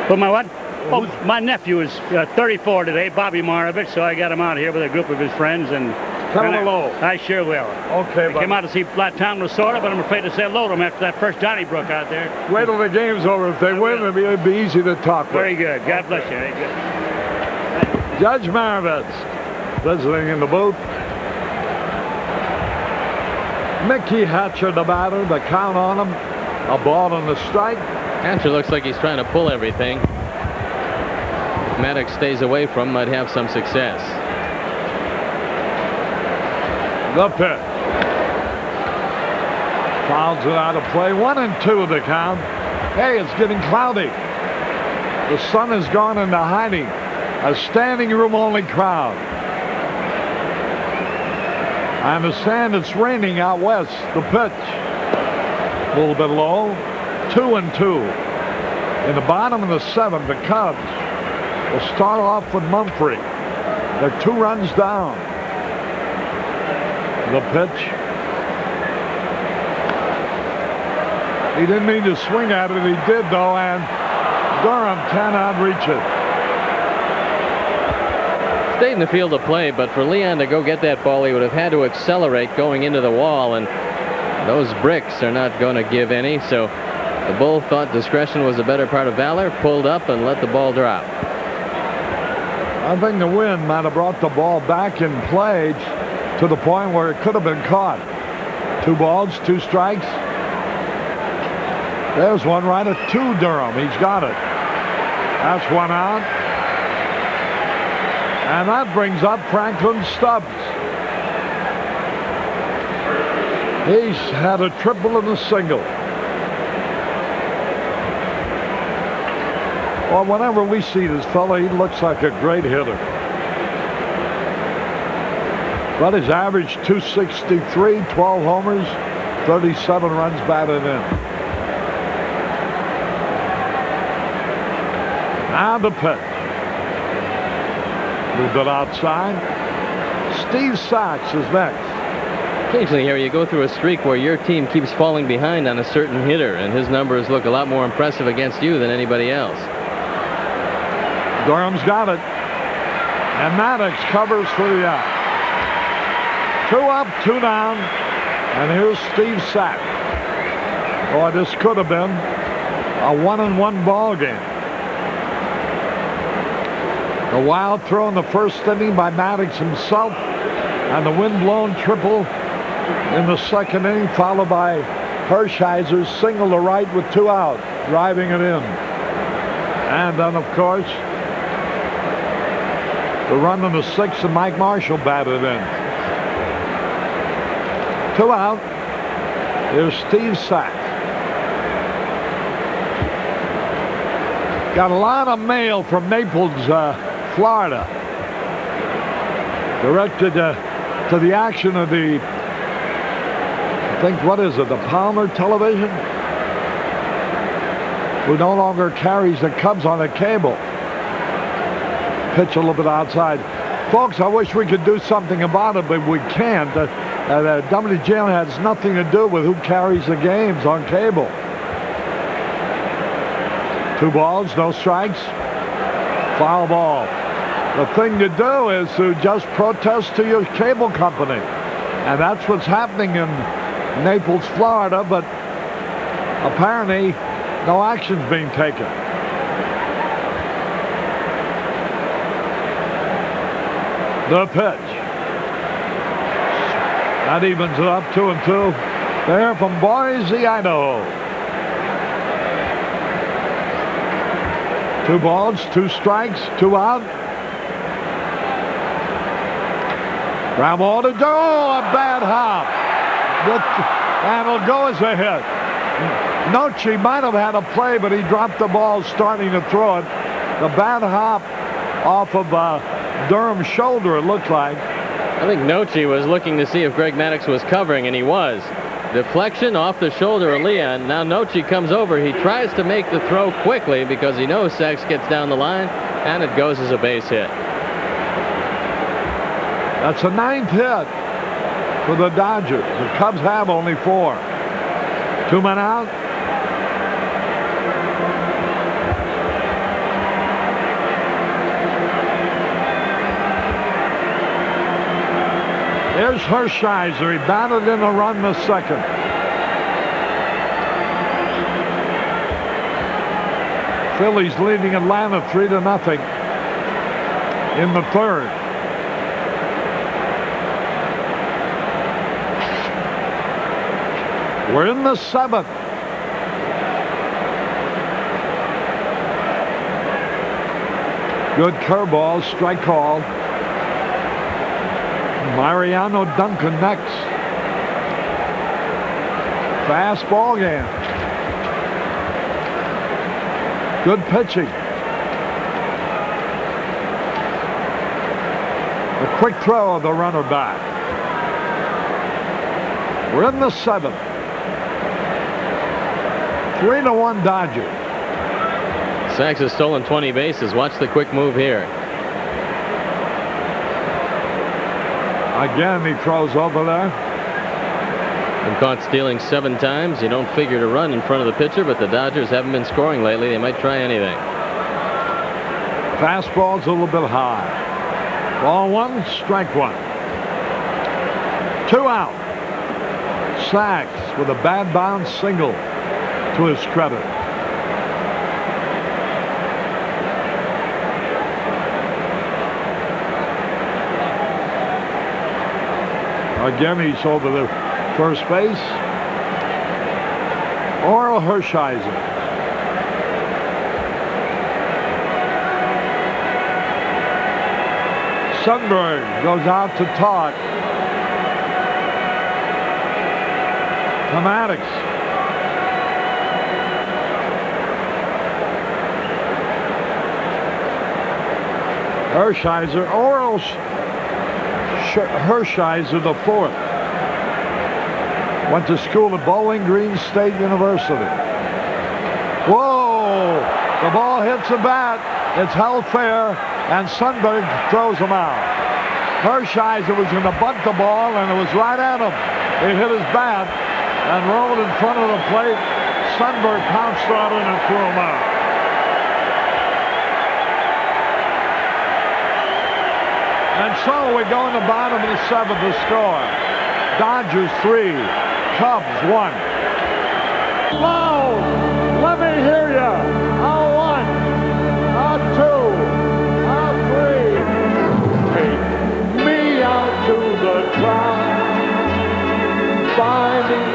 M: Well, my what? Oh, my nephew is 34 today, Bobby Maravitz, so I got him out here with a group of his friends. And
A: tell him hello.
M: I sure will.
A: Okay,
M: I came out to see Flat Tom Lasorda, but I'm afraid to say hello to him after that first Donnybrook out there.
A: Wait till the game's over. If they win, it'll be easy to talk with.
M: Very good. God bless you. Very good.
A: Judge Maravitz visiting in the booth. Mickey Hatcher, the batter. The count on him. A ball and a strike.
B: Hatcher looks like he's trying to pull everything. If Maddox stays away from him, might have some success.
A: The pitch. Fouls it out of play. 1-2 the count. Hey, it's getting cloudy. The sun has gone into hiding. A standing room only crowd. I understand it's raining out west. The pitch. A little bit low. 2-2. In the bottom of the seventh, the Cubs will start off with Mumphrey. They're 2 runs down. The pitch. He didn't mean to swing at it. He did, though, and Durham cannot reach it.
B: Stayed in the field of play, but for Leon to go get that ball, he would have had to accelerate going into the wall, and those bricks are not going to give any, so the Bull thought discretion was the better part of valor, pulled up and let the ball drop.
A: I think the wind might have brought the ball back in play to the point where it could have been caught. 2 balls, 2 strikes. There's one right at 2, Durham. He's got it. That's 1 out. And that brings up Franklin Stubbs. He's had a triple and a single. Well, whenever we see this fella, he looks like a great hitter. But his average 263, 12 homers, 37 runs batted in. Now the pitch. Moved it outside. Steve Sachs is next.
B: Occasionally, Harry, you go through a streak where your team keeps falling behind on a certain hitter, and his numbers look a lot more impressive against you than anybody else.
A: Durham's got it. And Maddox covers for the out. 2 up, 2 down. And here's Steve Sachs. Boy, this could have been a 1-1 ball game. A wild throw in the first inning by Maddox himself, and the wind-blown triple in the second inning, followed by Hershiser's single to right with 2 out, driving it in. And then, of course, the run in the sixth, and Mike Marshall batted in. 2 out. Here's Steve Sachs. Got a lot of mail from Naples, Florida, directed to the action of the, I think, what is it, the Palmer television, who no longer carries the Cubs on a cable. pitch a little bit outside. Folks, I wish we could do something about it, but we can't. WGN has nothing to do with who carries the games on cable. 2 balls, no strikes. Foul ball. The thing to do is to just protest to your cable company. And that's what's happening in Naples, Florida, but apparently no action's being taken. The pitch. That evens it up 2-2. There from Boise, Idaho. 2 balls, 2 strikes, 2 out. Ground ball to do a bad hop. And it'll go as a hit. Noche might have had a play, but he dropped the ball starting to throw it. The bad hop off of Durham's shoulder, it looked like.
B: I think Noche was looking to see if Greg Maddux was covering, and he was. Deflection off the shoulder of Leon. Now Noche comes over. He tries to make the throw quickly because he knows Sachs gets down the line, and it goes as a base hit.
A: That's a 9th hit for the Dodgers. The Cubs have only 4. 2 men out. Here's Hershiser. He batted in a run the second. Phillies leading Atlanta 3-0 in the 3rd. We're in the 7th. Good curveball, strike call. Mariano Duncan next. Fast ball game. Good pitching. A quick throw of the runner back. We're in the 7th. 3-1 Dodgers.
B: Sachs has stolen 20 bases. Watch the quick move here.
A: Again, he throws over there.
B: Been caught stealing 7 times. You don't figure to run in front of the pitcher, but the Dodgers haven't been scoring lately. They might try anything.
A: Fastball's a little bit high. Ball 1, strike 1. 2 out. Sachs with a bad bounce single to his credit. Again, he's over the first base. Orel Hershiser. Sundberg goes out to Todd. To Maddux. Hershiser. Orel Hershiser the 4th. Went to school at Bowling Green State University. Whoa! The ball hits the bat. It's held fair, and Sundberg throws him out. Hershiser was going to bunt the ball, and it was right at him. He hit his bat and rolled in front of the plate. Sundberg pounced on it and threw him out. And so we go in the bottom of the 7th to score. Dodgers 3, Cubs 1. Low, let me hear you. A 1, a 2, a 3. Take me out to the crowd. Finding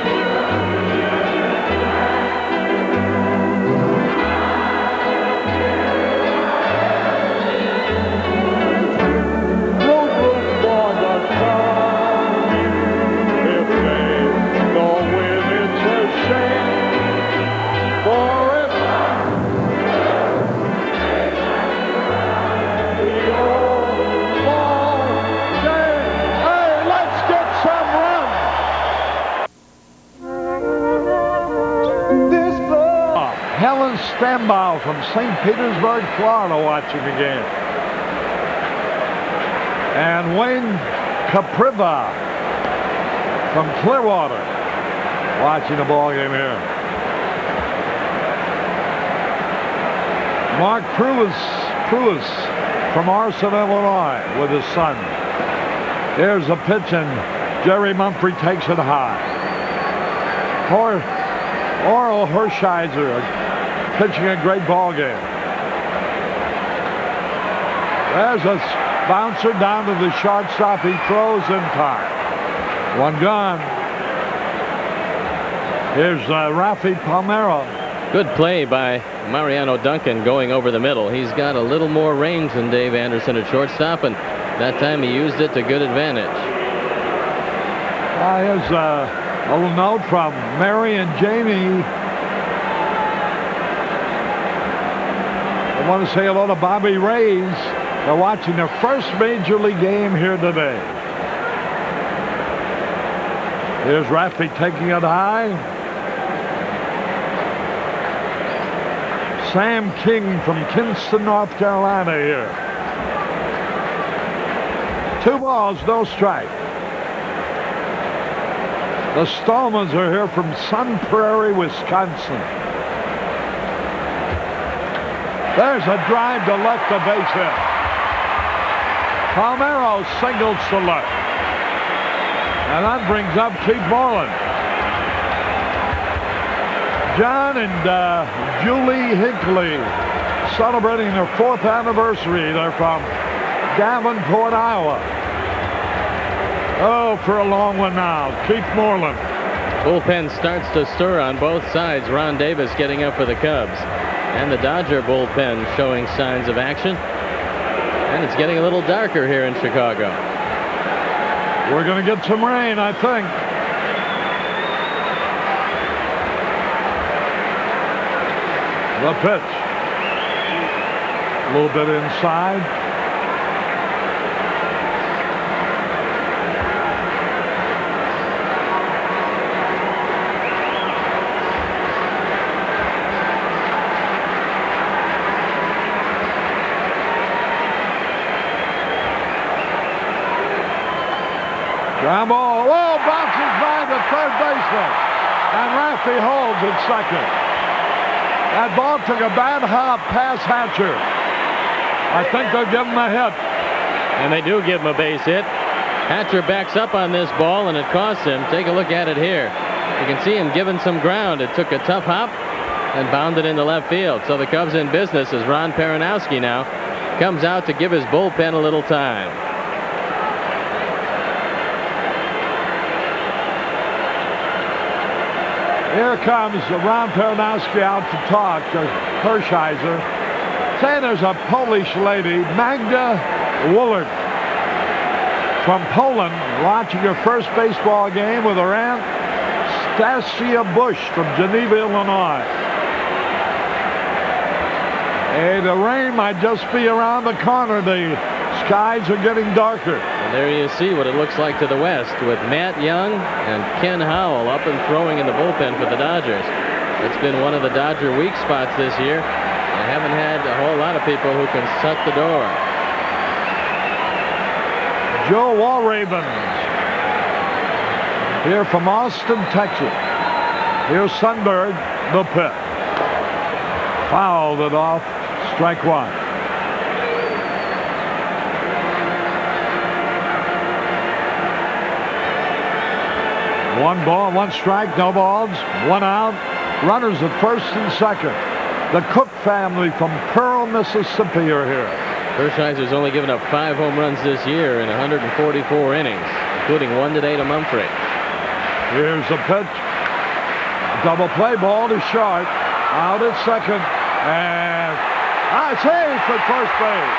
A: Helen Stambaugh from St. Petersburg, Florida, watching the game. And Wayne Capriva from Clearwater watching the ball game here. Mark Pruis from Arson, Illinois with his son. Here's a pitch, and Jerry Mumphrey takes it high. Oral Hershiser pitching a great ball game. There's a bouncer down to the shortstop. He throws in time. One gone. Here's Rafi Palmero.
B: Good play by Mariano Duncan going over the middle. He's got a little more range than Dave Anderson at shortstop, and that time he used it to good advantage.
A: Here's a little note from Mary and Jamie. I want to say hello to Bobby Rays. They're watching their first Major League game here today. Here's Rafi taking it high. Sam King from Kinston, North Carolina here. 2 balls, no strike. The Stallmans are here from Sun Prairie, Wisconsin. There's a drive to left, the base hit. Palmero singles to left. And that brings up Keith Moreland. John and Julie Hinckley celebrating their 4th anniversary. They're from Davenport, Iowa. Oh, for a long one now. Keith Moreland.
B: Bullpen starts to stir on both sides. Ron Davis getting up for the Cubs. And the Dodger bullpen showing signs of action. And it's getting a little darker here in Chicago.
A: We're going to get some rain, I think. The pitch. A little bit inside. Ground ball. Oh, bounces by the third baseman. And Rafi holds at second. That ball took a bad hop past Hatcher. I think they'll give him a hit.
B: And they do give him a base hit. Hatcher backs up on this ball, and it costs him. Take a look at it here. You can see him giving some ground. It took a tough hop and bounded into left field. So the Cubs in business as Ron Peronowski now comes out to give his bullpen a little time.
A: Here comes Ron Peronowski out to talk to Hershiser. Say there's a Polish lady, Magda Woolard, from Poland, watching her first baseball game with her aunt, Stasia Bush from Geneva, Illinois. Hey, the rain might just be around the corner. The skies are getting darker.
B: And there you see what it looks like to the west with Matt Young and Ken Howell up and throwing in the bullpen for the Dodgers. It's been one of the Dodger weak spots this year. They haven't had a whole lot of people who can shut the door.
A: Joe Walravens here from Austin, Texas. Here's Sundberg, the pitch. Fouled it off, strike one. One ball, one strike, no balls, one out. Runners at first and second. The Cook family from Pearl, Mississippi are here.
B: Hershiser's only given up 5 home runs this year in 144 innings, including one today to Mumphrey.
A: Here's the pitch. Double play ball to short. Out at second. And save for first base.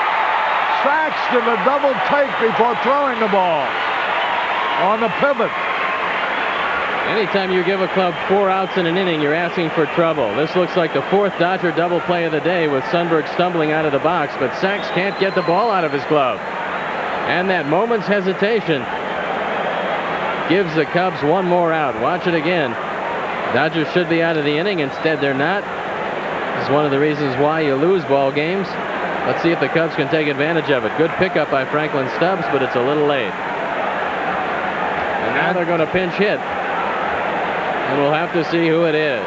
A: Saxton a double take before throwing the ball on the pivot.
B: Anytime you give a club 4 outs in an inning, you're asking for trouble. This looks like the 4th Dodger double play of the day with Sundberg stumbling out of the box, but Sachs can't get the ball out of his glove. And that moment's hesitation gives the Cubs 1 more out. Watch it again. Dodgers should be out of the inning. Instead, they're not. This is one of the reasons why you lose ball games. Let's see if the Cubs can take advantage of it. Good pickup by Franklin Stubbs, but it's a little late. And now they're going to pinch hit. And we'll have to see who it is.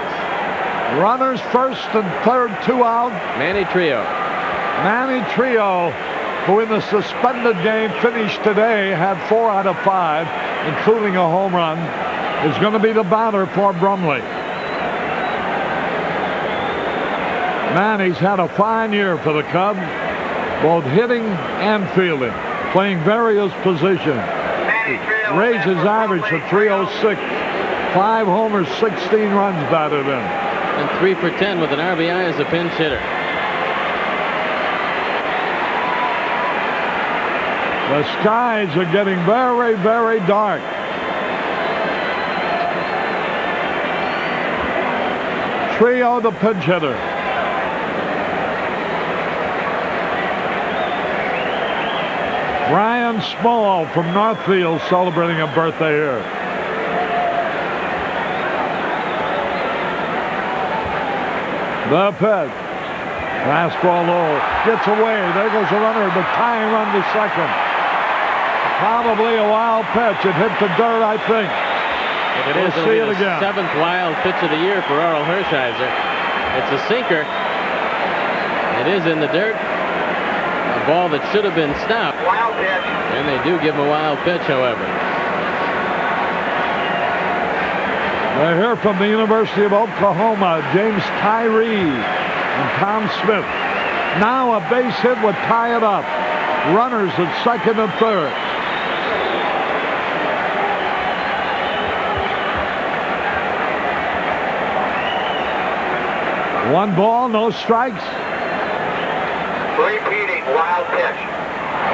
A: Runners first and third, 2 out.
B: Manny Trio.
A: Manny Trio, who in the suspended game finished today, had 4 out of 5, including a home run, is going to be the batter for Brumley. Manny's had a fine year for the Cubs, both hitting and fielding, playing various positions. Raised his average to 306, 5 homers, 16 runs batted in.
B: And 3 for 10 with an RBI as a pinch hitter.
A: The skies are getting very, very dark. Trio, the pinch hitter. Brian Small from Northfield celebrating a birthday here. The pitch. Fastball low. Gets away. There goes the runner. The tying run to second. Probably a wild pitch. It hit the dirt, I think.
B: If it is,
A: we'll see it
B: the
A: again.
B: 7th wild pitch of the year for Orel Hershiser. It's a sinker. It is in the dirt. A ball that should have been stopped.
I: Wild pitch.
B: And they do give him a wild pitch, however.
A: We're here from the University of Oklahoma. James Tyree and Tom Smith. Now a base hit would tie it up. Runners at second and third. One ball, no strikes.
I: Repeating, wild pitch.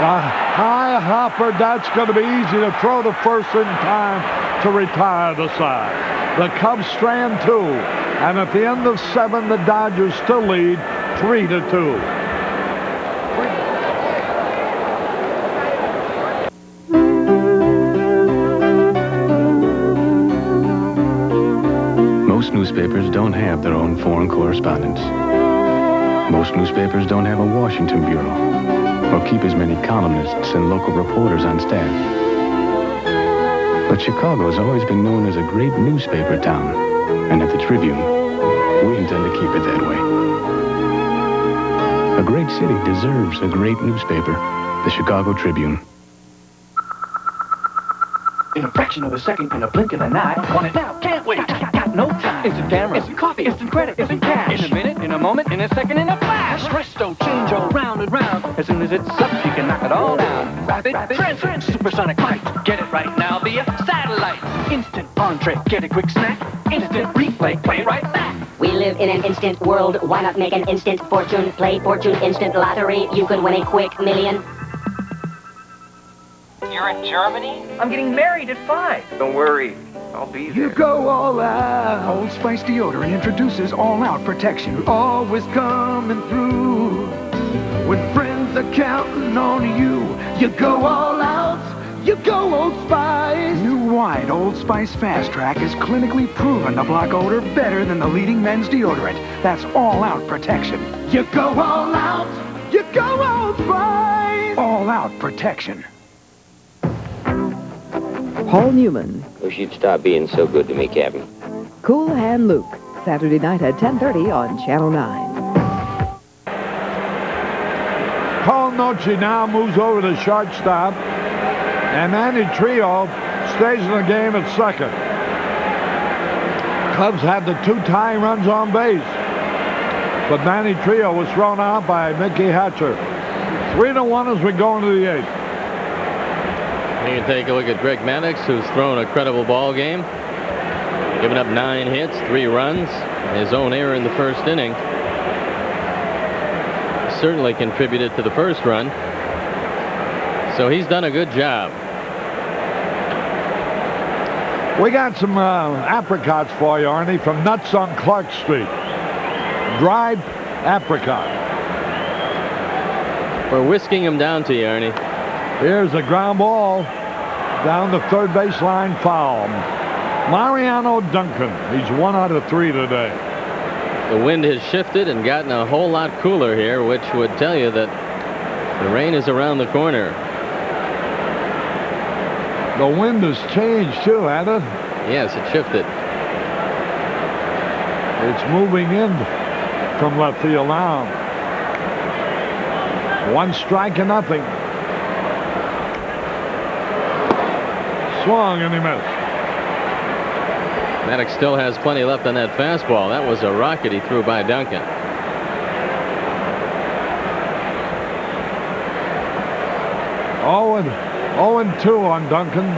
A: High hopper, that's going to be easy to throw to first in time to retire the side. The Cubs strand 2, and at the end of 7, the Dodgers still lead 3-2.
N: Most newspapers don't have their own foreign correspondents. Most newspapers don't have a Washington bureau or keep as many columnists and local reporters on staff. But Chicago has always been known as a great newspaper town, and at the Tribune, we intend to keep it that way. A great city deserves a great newspaper, the Chicago Tribune.
E: In a fraction of a second, in a blink of an eye. Want it now, can't wait. Got no time. Instant camera, instant coffee, instant credit, instant cash. In a minute, in a moment, in a second, in a flash. Presto, change all round and round. As soon as it's up, you can knock it all down. Rapid transit, supersonic flight. Get it right now via satellite. Instant entree, get a quick snack. Instant replay, play right back.
O: We live in an instant world. Why not make an instant fortune? Play Fortune Instant Lottery. You could win a quick million.
P: You're in Germany?
Q: I'm getting married at 5.
P: Don't worry. I'll be there.
F: You go all out. Old Spice deodorant introduces all-out protection. Always coming through. When friends are counting on you, you go all out. You go Old Spice. New wide Old Spice Fast Track is clinically proven to block odor better than the leading men's deodorant. That's all-out protection. You go all out. You go Old Spice. All-out protection.
K: Paul Newman,
R: Wish you'd stop being so good to me, Captain.
K: Cool Hand Luke, Saturday night at 10:30 on Channel 9.
A: Paul Noce now moves over to shortstop, and Manny Trio stays in the game at second. Cubs had the 2 tying runs on base, but Manny Trio was thrown out by Mickey Hatcher. 3-1 as we go into the 8th.
B: You can take a look at Greg Maddux, who's thrown a credible ball game. Given up 9 hits, 3 runs. His own error in the first inning certainly contributed to the first run. So he's done a good job.
A: We got some apricots for you, Arnie, from Nuts on Clark Street. Dried apricot.
B: We're whisking them down to you, Arnie.
A: Here's a ground ball down the third baseline, foul. Mariano Duncan, he's 1 out of 3 today.
B: The wind has shifted and gotten a whole lot cooler here, which would tell you that the rain is around the corner.
A: The wind has changed too, hasn't it?
B: Yes, it shifted.
A: It's moving in from left field now. 1 strike and nothing. Swung and he missed.
B: Maddox still has plenty left on that fastball. That was a rocket he threw by Duncan.
A: Oh, and 0-2 on Duncan.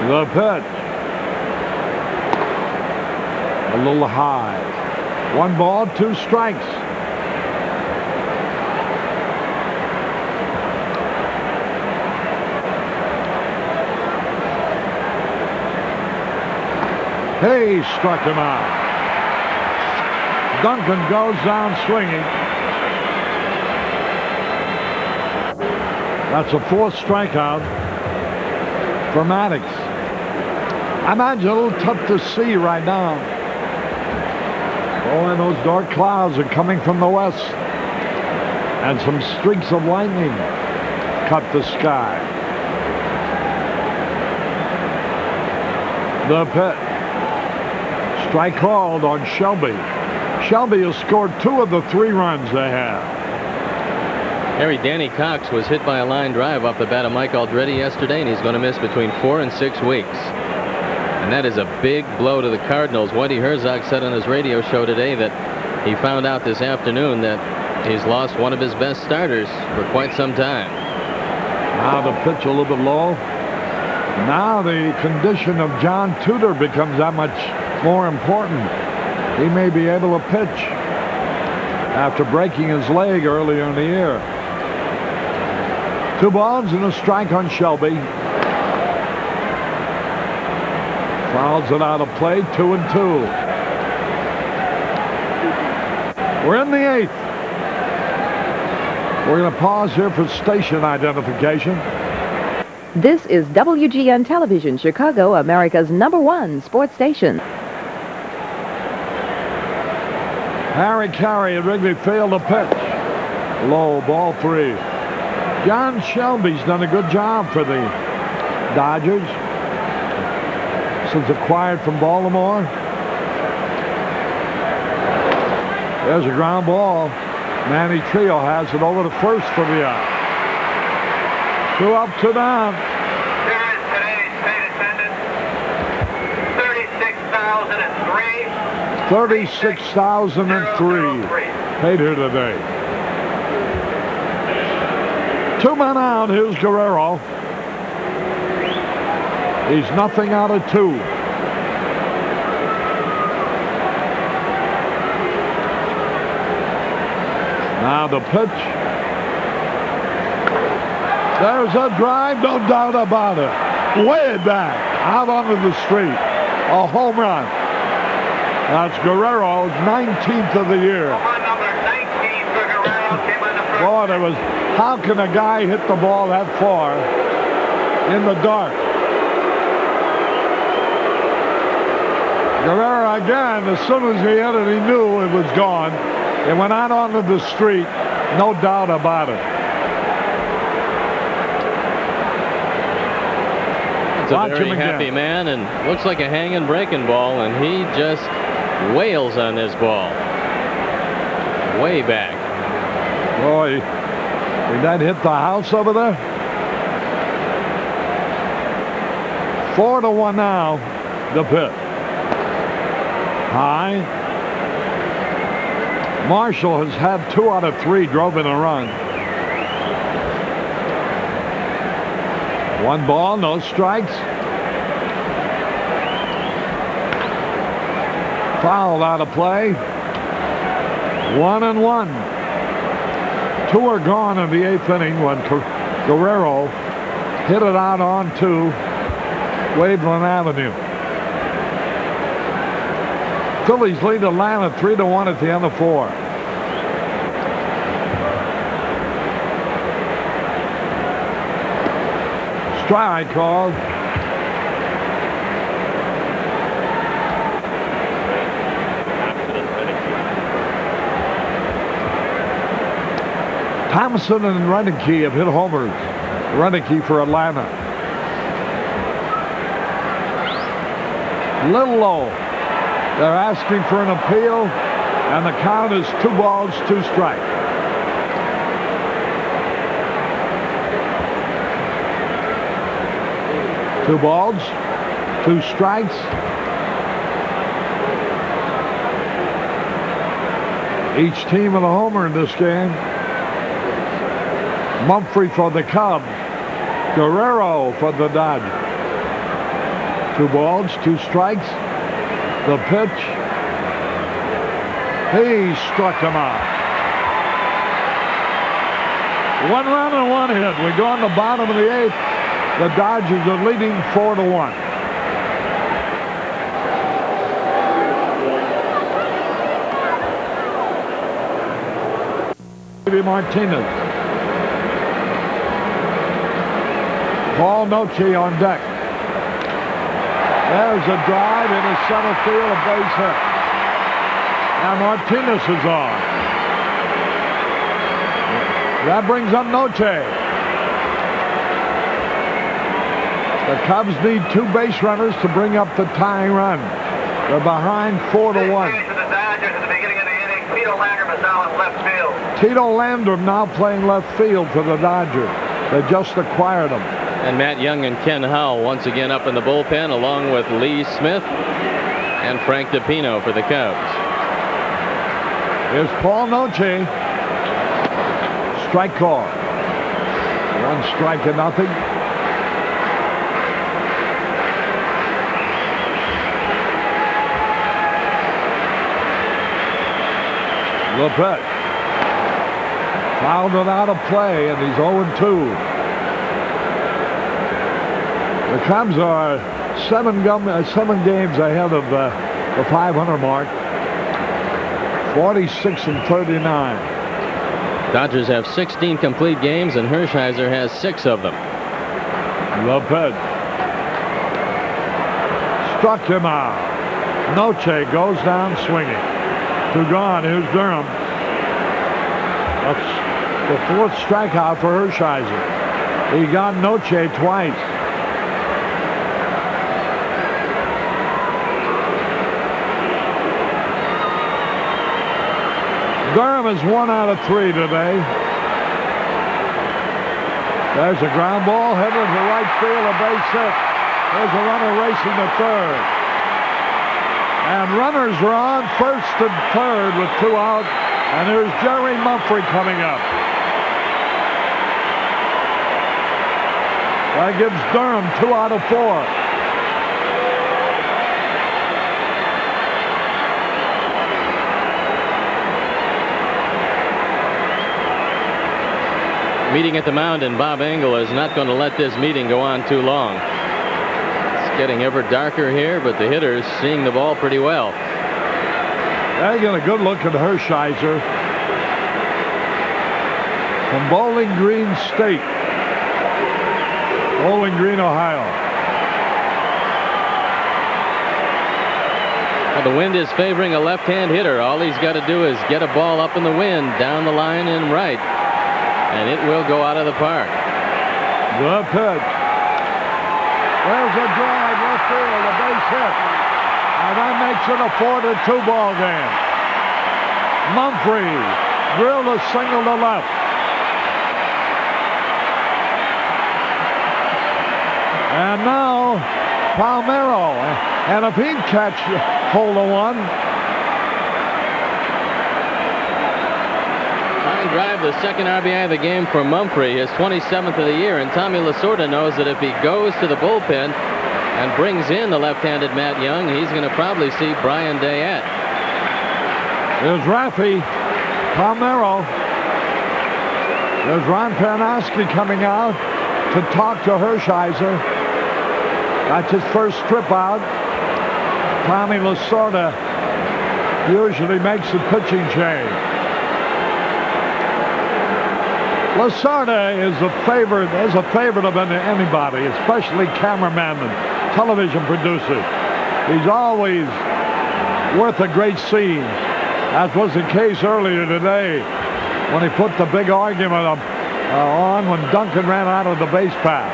A: The pitch. A little high. 1 ball, 2 strikes. He struck him out. Duncan goes down swinging. That's a 4th strikeout for Maddox. I imagine a little tough to see right now. Oh, and those dark clouds are coming from the west. And some streaks of lightning cut the sky. The pitch. Strike called on Shelby. Shelby has scored 2 of the 3 runs they have.
B: Harry, Danny Cox was hit by a line drive off the bat of Mike Aldrete yesterday, and he's going to miss between 4 and 6 weeks. And that is a big blow to the Cardinals. Whitey Herzog said on his radio show today that he found out this afternoon that he's lost one of his best starters for quite some time.
A: Now the pitch a little bit low. Now the condition of John Tudor becomes that much more important. He may be able to pitch after breaking his leg earlier in the year. 2 balls and a strike on Shelby. Fouls it out of play, 2-2. We're in the 8th. We're going to pause here for station identification.
K: This is WGN Television, Chicago, America's #1 sports station.
A: Harry Carey at Wrigley Field, a pitch. Low, ball 3. John Shelby's done a good job for the Dodgers since acquired from Baltimore. There's a ground ball. Manny Trio has it over to first for the out. 2 up, 2 down.
I: Here is today's state attendance. 36,003.
A: 36,003 paid here today. 2 men out. Here's Guerrero. He's nothing out of 2. Now the pitch. There's a drive, no doubt about it. Way back, out onto the street. A home run. That's Guerrero's 19th of the year. Boy, there was, how can a guy hit the ball that far in the dark? Guerrero again, as soon as he hit it, he knew it was gone. It went out onto the street, no doubt about it.
B: It's a very happy man, and looks like a hanging breaking ball, and he just wails on this ball. Way back.
A: Boy, did that hit the house over there? 4-1 now, the pitch. High. Marshall has had 2 out of 3 drove in a run. 1 ball, no strikes. Fouled out of play. 1-1. 2 are gone in the 8th inning when Guerrero hit it out onto Waveland Avenue. Phillies lead Atlanta 3-1 at the end of 4. Strike called. Thompson and Renicky have hit homers. Renicky for Atlanta. Little low. They're asking for an appeal, and the count is 2 balls, 2 strikes. Two balls, 2 strikes. Each team with a homer in this game. Mumphrey for the Cubs. Guerrero for the Dodgers. 2 balls, 2 strikes. The pitch. He struck him out. 1 run and 1 hit. We go on the bottom of the 8th. The Dodgers are leading 4-1. Martinez. Paul Noche on deck. There's a drive into center field, a base hit. Now Martinez is on. That brings up Noche. The Cubs need 2 base runners to bring up the tying run. They're behind 4-1. Tito Landrum now playing left field for the Dodgers. They just acquired him.
B: And Matt Young and Ken Howell once again up in the bullpen, along with Lee Smith and Frank DePino for the Cubs.
A: Here's Paul Noche. Strike call. 1 strike and nothing. The pitch. Fouled without a play, and he's 0-2. The Cubs are 7 games ahead of the 500 mark. 46-39.
B: Dodgers have 16 complete games, and Hershiser has 6 of them.
A: The pitch. Struck him out. Noche goes down swinging. 2 gone. Here's Durham. That's the 4th strikeout for Hershiser. He got Noche twice. Durham is 1 out of 3 today. There's a ground ball headed to right field, a base hit. There's a runner racing to third. And runners are on first and third with 2 out. And there's Jerry Mumphrey coming up. That gives Durham 2 out of 4.
B: Meeting at the mound, and Bob Engel is not going to let this meeting go on too long. It's getting ever darker here, but the hitters seeing the ball pretty well.
A: They get a good look at Hershiser from Bowling Green State. Bowling Green, Ohio.
B: Well, the wind is favoring a left-hand hitter. All he's got to do is get a ball up in the wind, down the line and right, and it will go out of the park.
A: The pitch. There's a drive left field, a base hit. And that makes it a 4-2 ball game. Mumphrey drilled a single to left. And now Palmeiro. And if he'd catch hold of one.
B: Line drive, the second RBI of the game for Mumphrey, his 27th of the year. And Tommy Lasorda knows that if he goes to the bullpen and brings in the left-handed Matt Young, he's going to probably see Brian Dayette.
A: There's Raffy, Palmeiro. There's Ron Paranowski coming out to talk to Hershiser. That's his first trip out. Tommy Lasorda usually makes a pitching change. Lasarda is a favorite of anybody, especially cameramen and television producers. He's always worth a great scene, as was the case earlier today when he put the big argument on when Duncan ran out of the base path.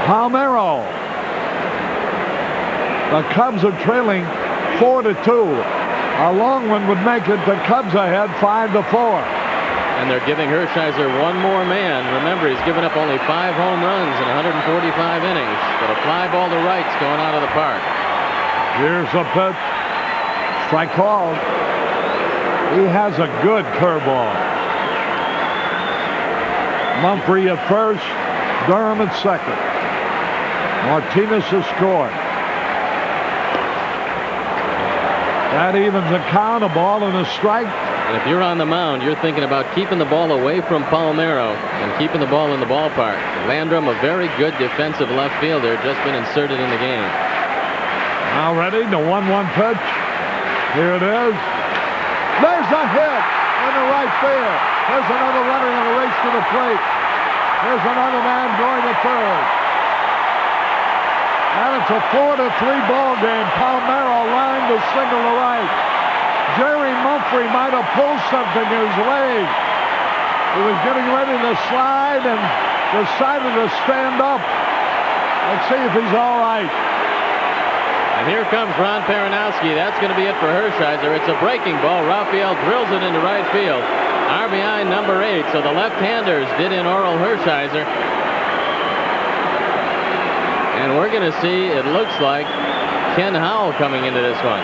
A: Palmeiro. The Cubs are trailing 4-2. A long one would make it the Cubs ahead 5-4.
B: And they're giving Hershiser one more man. Remember, he's given up only 5 home runs in 145 innings. But a fly ball to right's going out of the park.
A: Here's a pitch. Strike called. He has a good curveball. Mumphrey at first. Durham at second. Martinez has scored. That evens the count. A ball and a strike.
B: And if you're on the mound, you're thinking about keeping the ball away from Palmeiro and keeping the ball in the ballpark. Landrum, a very good defensive left fielder, just been inserted in the game.
A: Now ready, the 1-1 pitch. Here it is. There's a hit in the right field. There's another runner in a race to the plate. There's another man going to third. And it's a 4-3 ball game. Palmeiro lined to single to right. Jerry Mumphrey might have pulled something in his leg. He was getting ready to slide and decided to stand up. Let's see if he's all right.
B: And here comes Ron Peronowski. That's going to be it for Hershiser. It's a breaking ball. Raphael drills it into right field. RBI number 8. So the left-handers did in Orel Hershiser. And we're going to see, it looks like, Ken Howell coming into this one.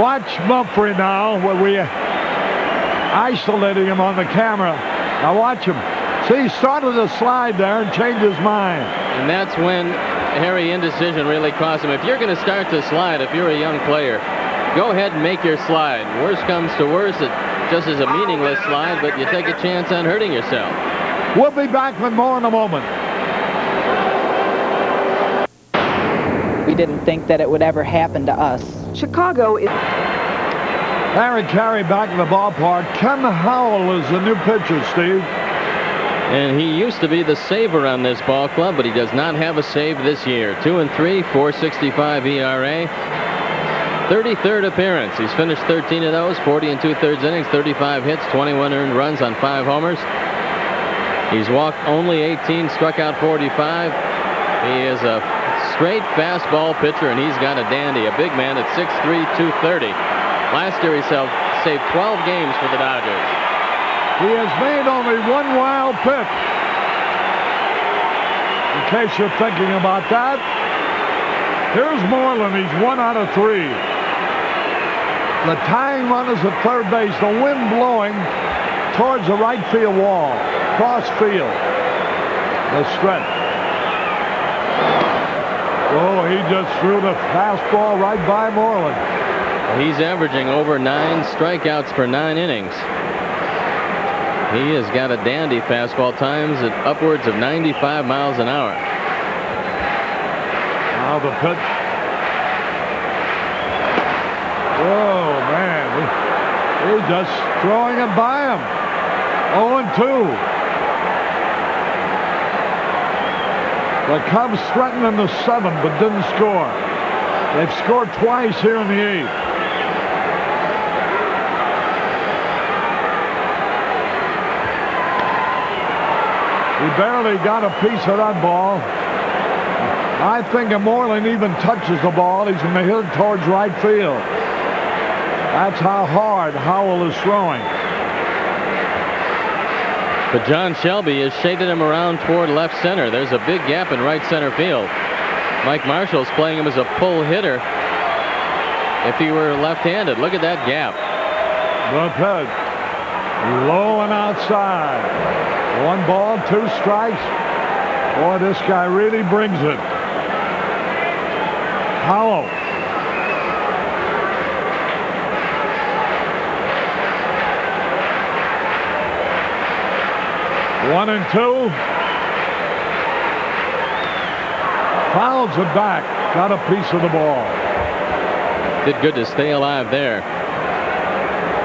A: Watch Mumphrey now, where we isolating him on the camera. Now watch him. See, he started to slide there and changed his mind.
B: And that's when Harry indecision really cost him. If you're going to start to slide, if you're a young player, go ahead and make your slide. Worst comes to worst, it just is a meaningless slide, but you take a chance on hurting yourself.
A: We'll be back with more in a moment.
Q: We didn't think that it would ever happen to us.
K: Chicago is...
A: Harry Carey back in the ballpark. Ken Howell is the new pitcher, Steve.
B: And he used to be the saver on this ball club, but he does not have a save this year. 2-3, 4.65 ERA. 33rd appearance. He's finished 13 of those, 40 2/3 innings, 35 hits, 21 earned runs on 5 homers. He's walked only 18, struck out 45. He is a straight fastball pitcher, and he's got a dandy. A big man at 6'3", 230. Last year he saved 12 games for the Dodgers.
A: He has made only one wild pitch. In case you're thinking about that, here's Moreland. He's 1 out of 3. The tying run is at third base. The wind blowing towards the right field wall. Cross field. The stretch. Oh, he just threw the fastball right by Moreland.
B: He's averaging over 9 strikeouts per 9 innings. He has got a dandy fastball, times at upwards of 95 miles an hour.
A: Now the pitch. Oh, man. He's just throwing it by him. 0-2. The Cubs threatened in the 7th, but didn't score. They've scored twice here in the 8th. He barely got a piece of that ball. I think if Moreland even touches the ball, he's going to hit it towards right field. That's how hard Howell is throwing.
B: But John Shelby has shaded him around toward left center. There's a big gap in right center field. Mike Marshall's playing him as a pull hitter if he were left-handed. Look at that gap.
A: The pitch. Low and outside. 1 ball, 2 strikes. Boy, this guy really brings it. Howell. One and 2. Fouls it back. Got a piece of the ball.
B: did good to stay alive there.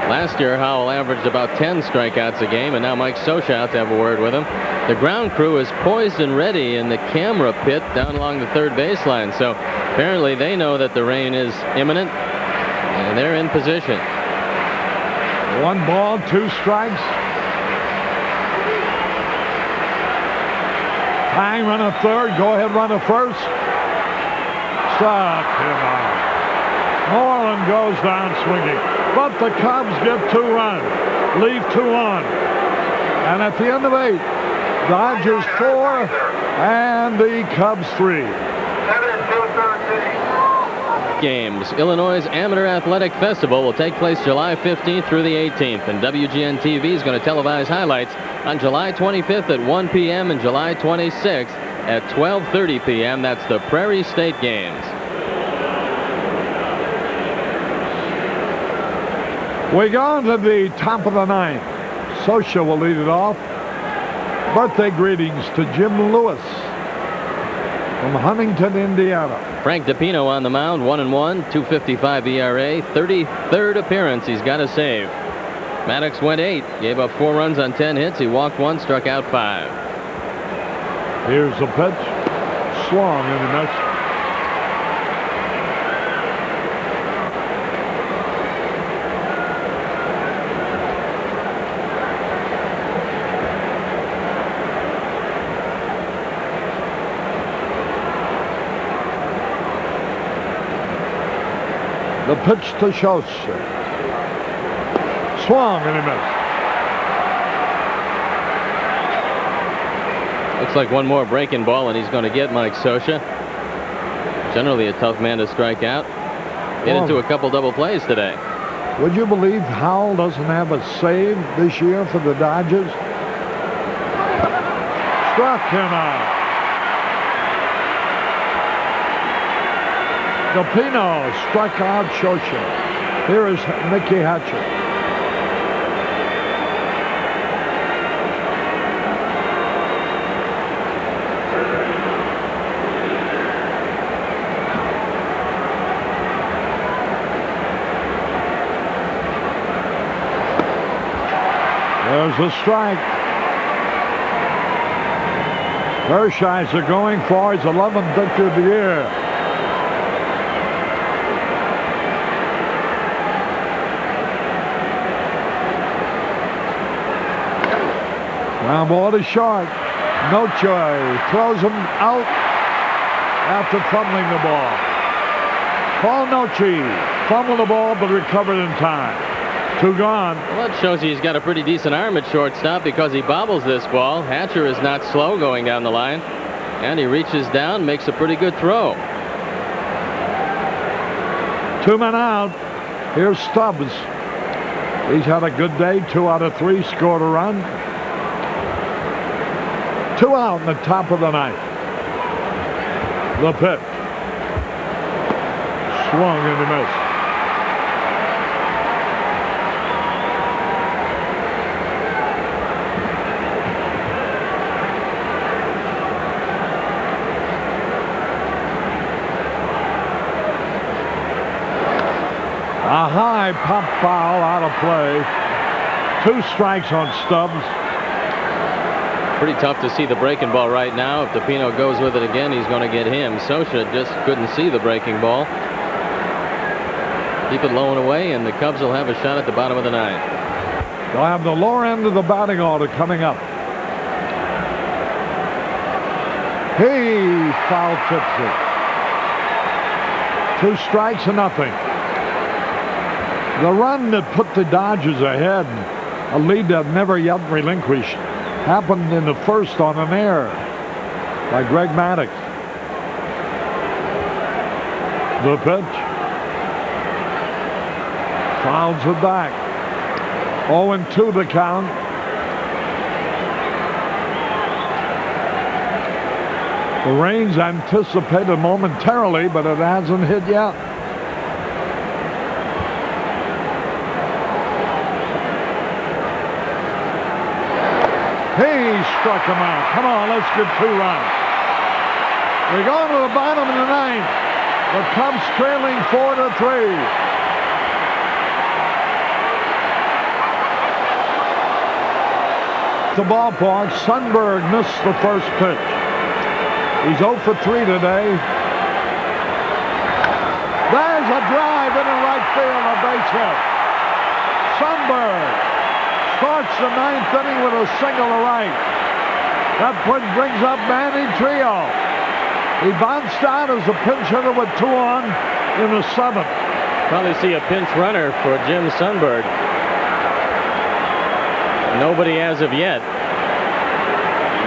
B: Last year, Howell averaged about 10 strikeouts a game, and now Mike Scioscia out to have a word with him. The ground crew is poised and ready in the camera pit down along the third baseline, so apparently they know that the rain is imminent, and they're in position.
A: 1 ball, 2 strikes. Hang runner third. Go ahead, runner first. Struck him out. Moreland goes down swinging. But the Cubs get 2 runs. Leave 2 on. And at the end of 8, Dodgers 4 and the Cubs 3.
B: Games. Illinois' Amateur Athletic Festival will take place July 15th through the 18th, and WGN TV is going to televise highlights on July 25th at 1 p.m. and July 26th at 12:30 p.m. That's the Prairie State Games.
A: We go on to the top of the 9th. Scioscia will lead it off. Birthday greetings to Jim Lewis from Huntington, Indiana.
B: Frank DiPino on the mound, 1-1, 2.55 ERA, 33rd appearance. He's got a save. Maddox went 8, gave up 4 runs on 10 hits. He walked 1, struck out 5.
A: Here's the pitch. Swung and a miss. The pitch to Scioscia. Swung and a miss.
B: Looks like one more breaking ball, and he's going to get Mike Scioscia. Generally a tough man to strike out. Get into a couple double plays today.
A: Would you believe Howell doesn't have a save this year for the Dodgers? Struck him out. DiPino struck out Scioscia. Here is Mickey Hatcher. There's a strike. Hershiser going for his 11th victory of the year. Ground ball to short. Noche throws him out after fumbling the ball. Paul Noche fumbled the ball but recovered in time. 2 gone.
B: Well, that shows he's got a pretty decent arm at shortstop because he bobbles this ball. Hatcher is not slow going down the line. And he reaches down, makes a pretty good throw.
A: 2 men out. Here's Stubbs. He's had a good day. 2 out of 3 scored a run. 2 out in the top of the 9th. The pitch. Swung and a miss. A high pop foul out of play. 2 strikes on Stubbs.
B: Pretty tough to see the breaking ball right now. If DiPino goes with it again, he's going to get him. Scioscia just couldn't see the breaking ball. Keep it low and away, and the Cubs will have a shot at the bottom of the 9th.
A: They'll have the lower end of the batting order coming up. He foul tips it. 2 strikes and nothing. The run that put the Dodgers ahead, a lead they've never yet relinquished, happened in the first on an error by Greg Maddux. The pitch. Fouls it back. 0-2 the count. The rain's anticipated momentarily, but it hasn't hit yet. He struck him out. Come on, let's get 2 runs. We're going to the bottom of the 9th. The Cubs trailing 4-3. The ballpark, Sundberg missed the first pitch. He's 0 for 3 today. There's a drive into right field, a base hit. Sundberg starts the ninth inning with a single to right. That brings up Manny Trio. He bounced out as a pinch hitter with 2 on in the 7th.
B: Probably see a pinch runner for Jim Sundberg. Nobody as of yet.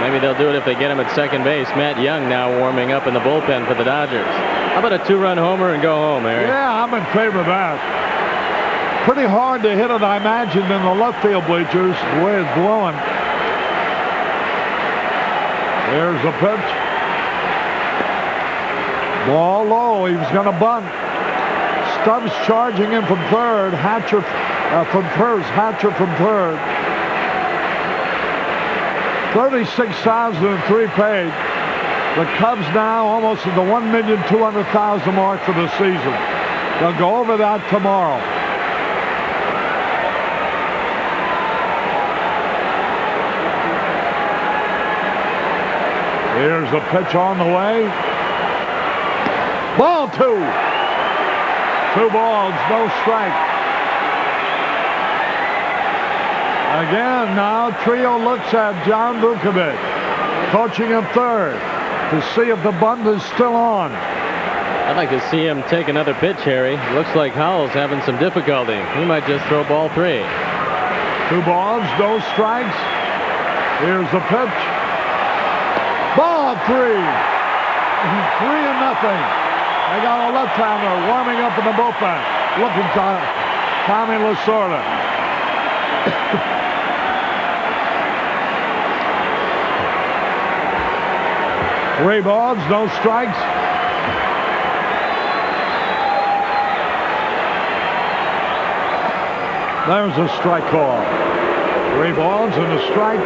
B: Maybe they'll do it if they get him at second base. Matt Young now warming up in the bullpen for the Dodgers. How about a 2-run homer and go home, Eric?
A: Yeah, I'm in favor of that. Pretty hard to hit it, I imagine, in the left field bleachers, the way it's blowing. There's the pitch. Ball low. He was going to bunt. Stubbs charging in from third. Hatcher from first. Hatcher from third. 36,003 paid. The Cubs now almost at the 1,200,000 mark for the season. They'll go over that tomorrow. Here's the pitch on the way. Ball 2. 2 balls, no strike. Again, now Trio looks at John Vukovic, coaching him third, to see if the bunt is still on.
B: I'd like to see him take another pitch, Harry. Looks like Howell's having some difficulty. He might just throw ball 3.
A: 2 balls, no strikes. Here's the pitch. Ball 3. 3-0. They got a left-hander warming up in the bullpen. Looking to Tommy Lasorda. 3 balls, no strikes. There's a strike call. 3 balls and a strike.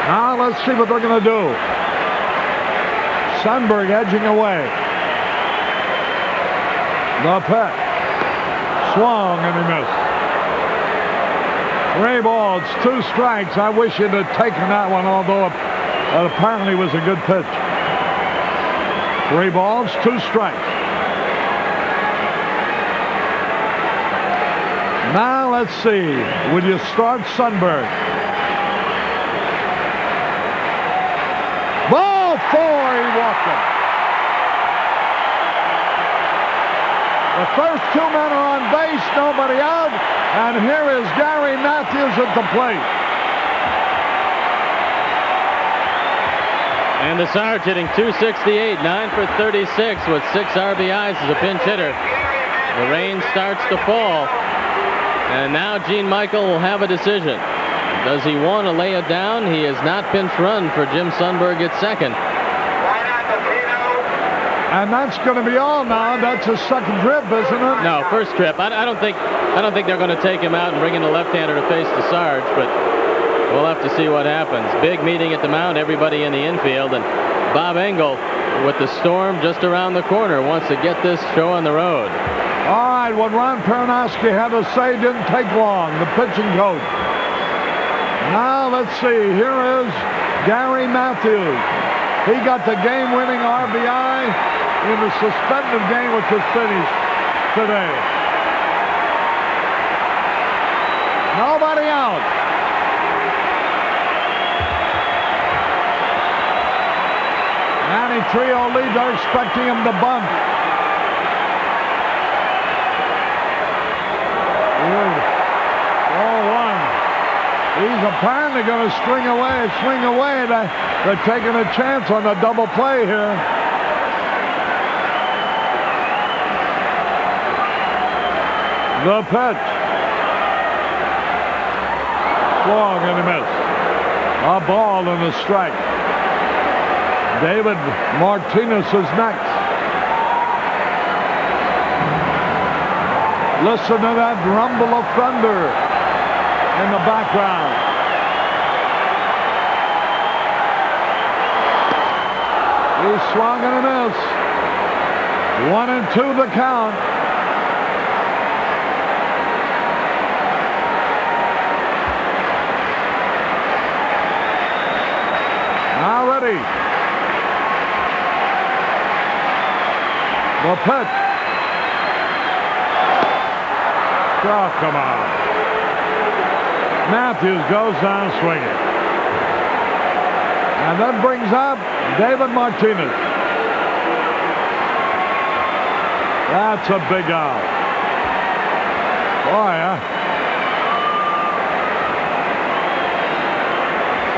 A: Now let's see what they're going to do. Sundberg edging away. The pitch. Swung and he missed. 3 balls, 2 strikes. I wish he'd have taken that one, although it apparently was a good pitch. 3 balls, 2 strikes. Now let's see. Will you start Sundberg? Ball 4, he walked him. The first 2 men are on base, nobody out, and here is Gary Matthews at the plate.
B: And the Sarge hitting .268, 9 for 36 with 6 RBIs as a pinch hitter. The rain starts to fall, and now Gene Michael will have a decision. Does he want to lay it down? He has not pinch run for Jim Sundberg at second.
A: And that's going to be all now. That's a second trip, isn't it?
B: No, first trip. I don't think they're going to take him out and bring in the left-hander to face the Sarge, but we'll have to see what happens. Big meeting at the mound, everybody in the infield, and Bob Engel, with the storm just around the corner, wants to get this show on the road.
A: All right, what Ron Peronowski had to say didn't take long, the pitching coach. Now let's see, here is Gary Matthews. He got the game-winning RBI in the suspended game, which was finished today. Nobody out. Manny Trio lead. They're expecting him to bunt. He's apparently going to swing away. They're taking a chance on the double play here. The pitch. Swung and a miss. A ball and a strike. David Martinez is next. Listen to that rumble of thunder in the background. He swung and a miss. 1-2 the count. Now ready. The pitch. Oh, come on. Matthews goes down swinging. And then brings up David Martinez. That's a big out. Boy,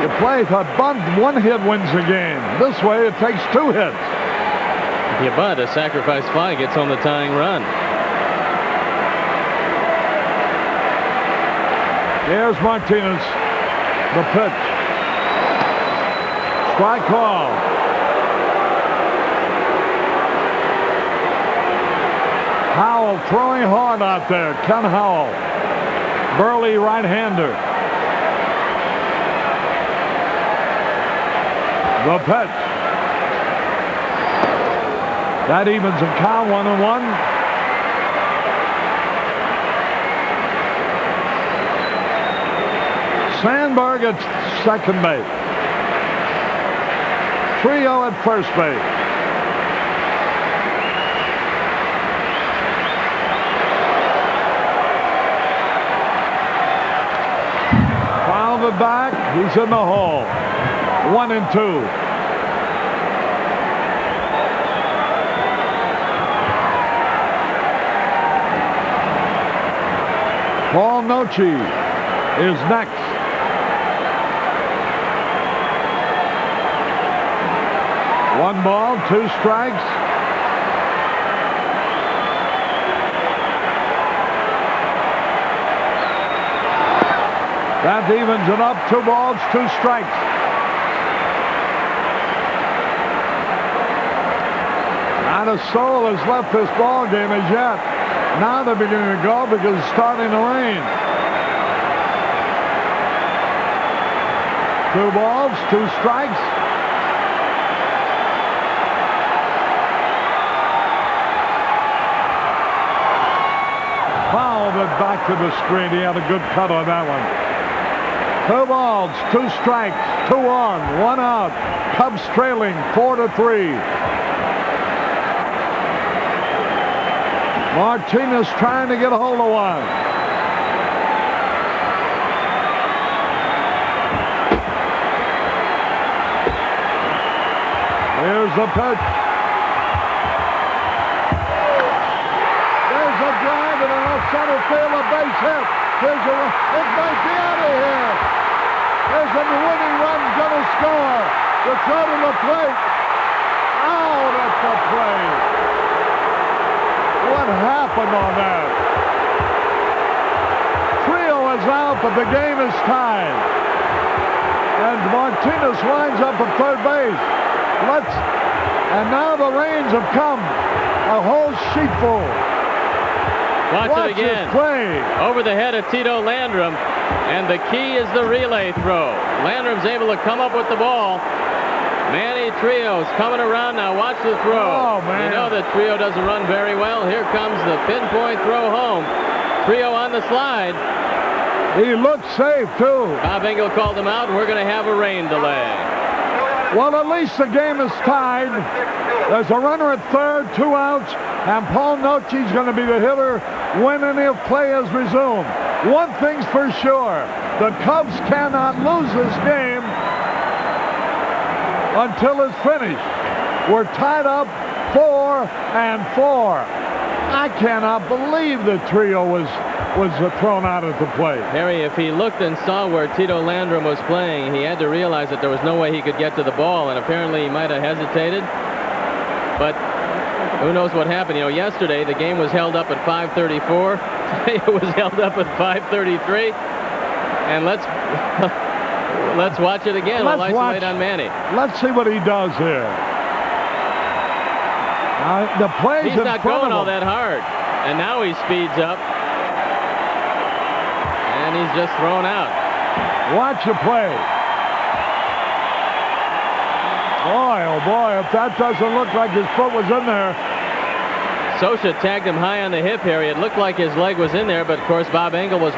A: you play if a bunt, 1 hit wins the game. This way, it takes 2 hits.
B: If you bunt, a sacrifice fly gets on the tying run.
A: Here's Martinez. The pitch. Strike call. Howell throwing hard out there. Ken Howell. Burley right-hander. The pitch. That evens the count 1-1. Sandberg at second base. Trio at first base. Fouled it back. He's in the hole. 1-2. Paul Noce is next. One ball, 2 strikes. That evens it up. 2 balls, 2 strikes. Not a soul has left this ball game as yet. Now they're beginning to go because it's starting to rain. 2 balls, 2 strikes. Fouled it back to the screen. He had a good cut on that one. 2 balls, 2 strikes, 2 on, 1 out. Cubs trailing 4-3. Martinez trying to get a hold of one. Here's the pitch. There's a drive in the left center field, a base hit. It might be out of here. There's a winning run going to score. The throw to the plate. Out at the plate. What happened on that? Trio is out, but the game is tied. And Martinez winds up at third base. And now the rains have come. A whole sheet full.
B: Watch it again.
A: Play.
B: Over the head of Tito Landrum. And the key is the relay throw. Landrum's able to come up with the ball. Manny Trio's coming around now. Watch the throw.
A: Oh, man.
B: You know that Trio doesn't run very well. Here comes the pinpoint throw home. Trio on the slide.
A: He looks safe, too.
B: Bob Engel called him out, and we're going to have a rain delay.
A: Well, at least the game is tied. There's a runner at third, 2 outs, and Paul Noce's going to be the hitter when any of play is resumed. One thing's for sure. The Cubs cannot lose this game until it's finished. We're tied up 4-4. I cannot believe the Trio was thrown out at the plate.
B: Harry, if he looked and saw where Tito Landrum was playing, he had to realize that there was no way he could get to the ball, and apparently he might have hesitated. But who knows what happened? You know, yesterday the game was held up at 5:34. Today it was held up at 5:33. And let's watch it again. We'll isolate on Manny.
A: Let's see what he does here. The play's
B: He's not going all that hard. And now he speeds up. And he's just thrown out.
A: Watch the play. Boy, oh boy, if that doesn't look like his foot was in there.
B: Scioscia tagged him high on the hip here. It looked like his leg was in there, but of course Bob Engel was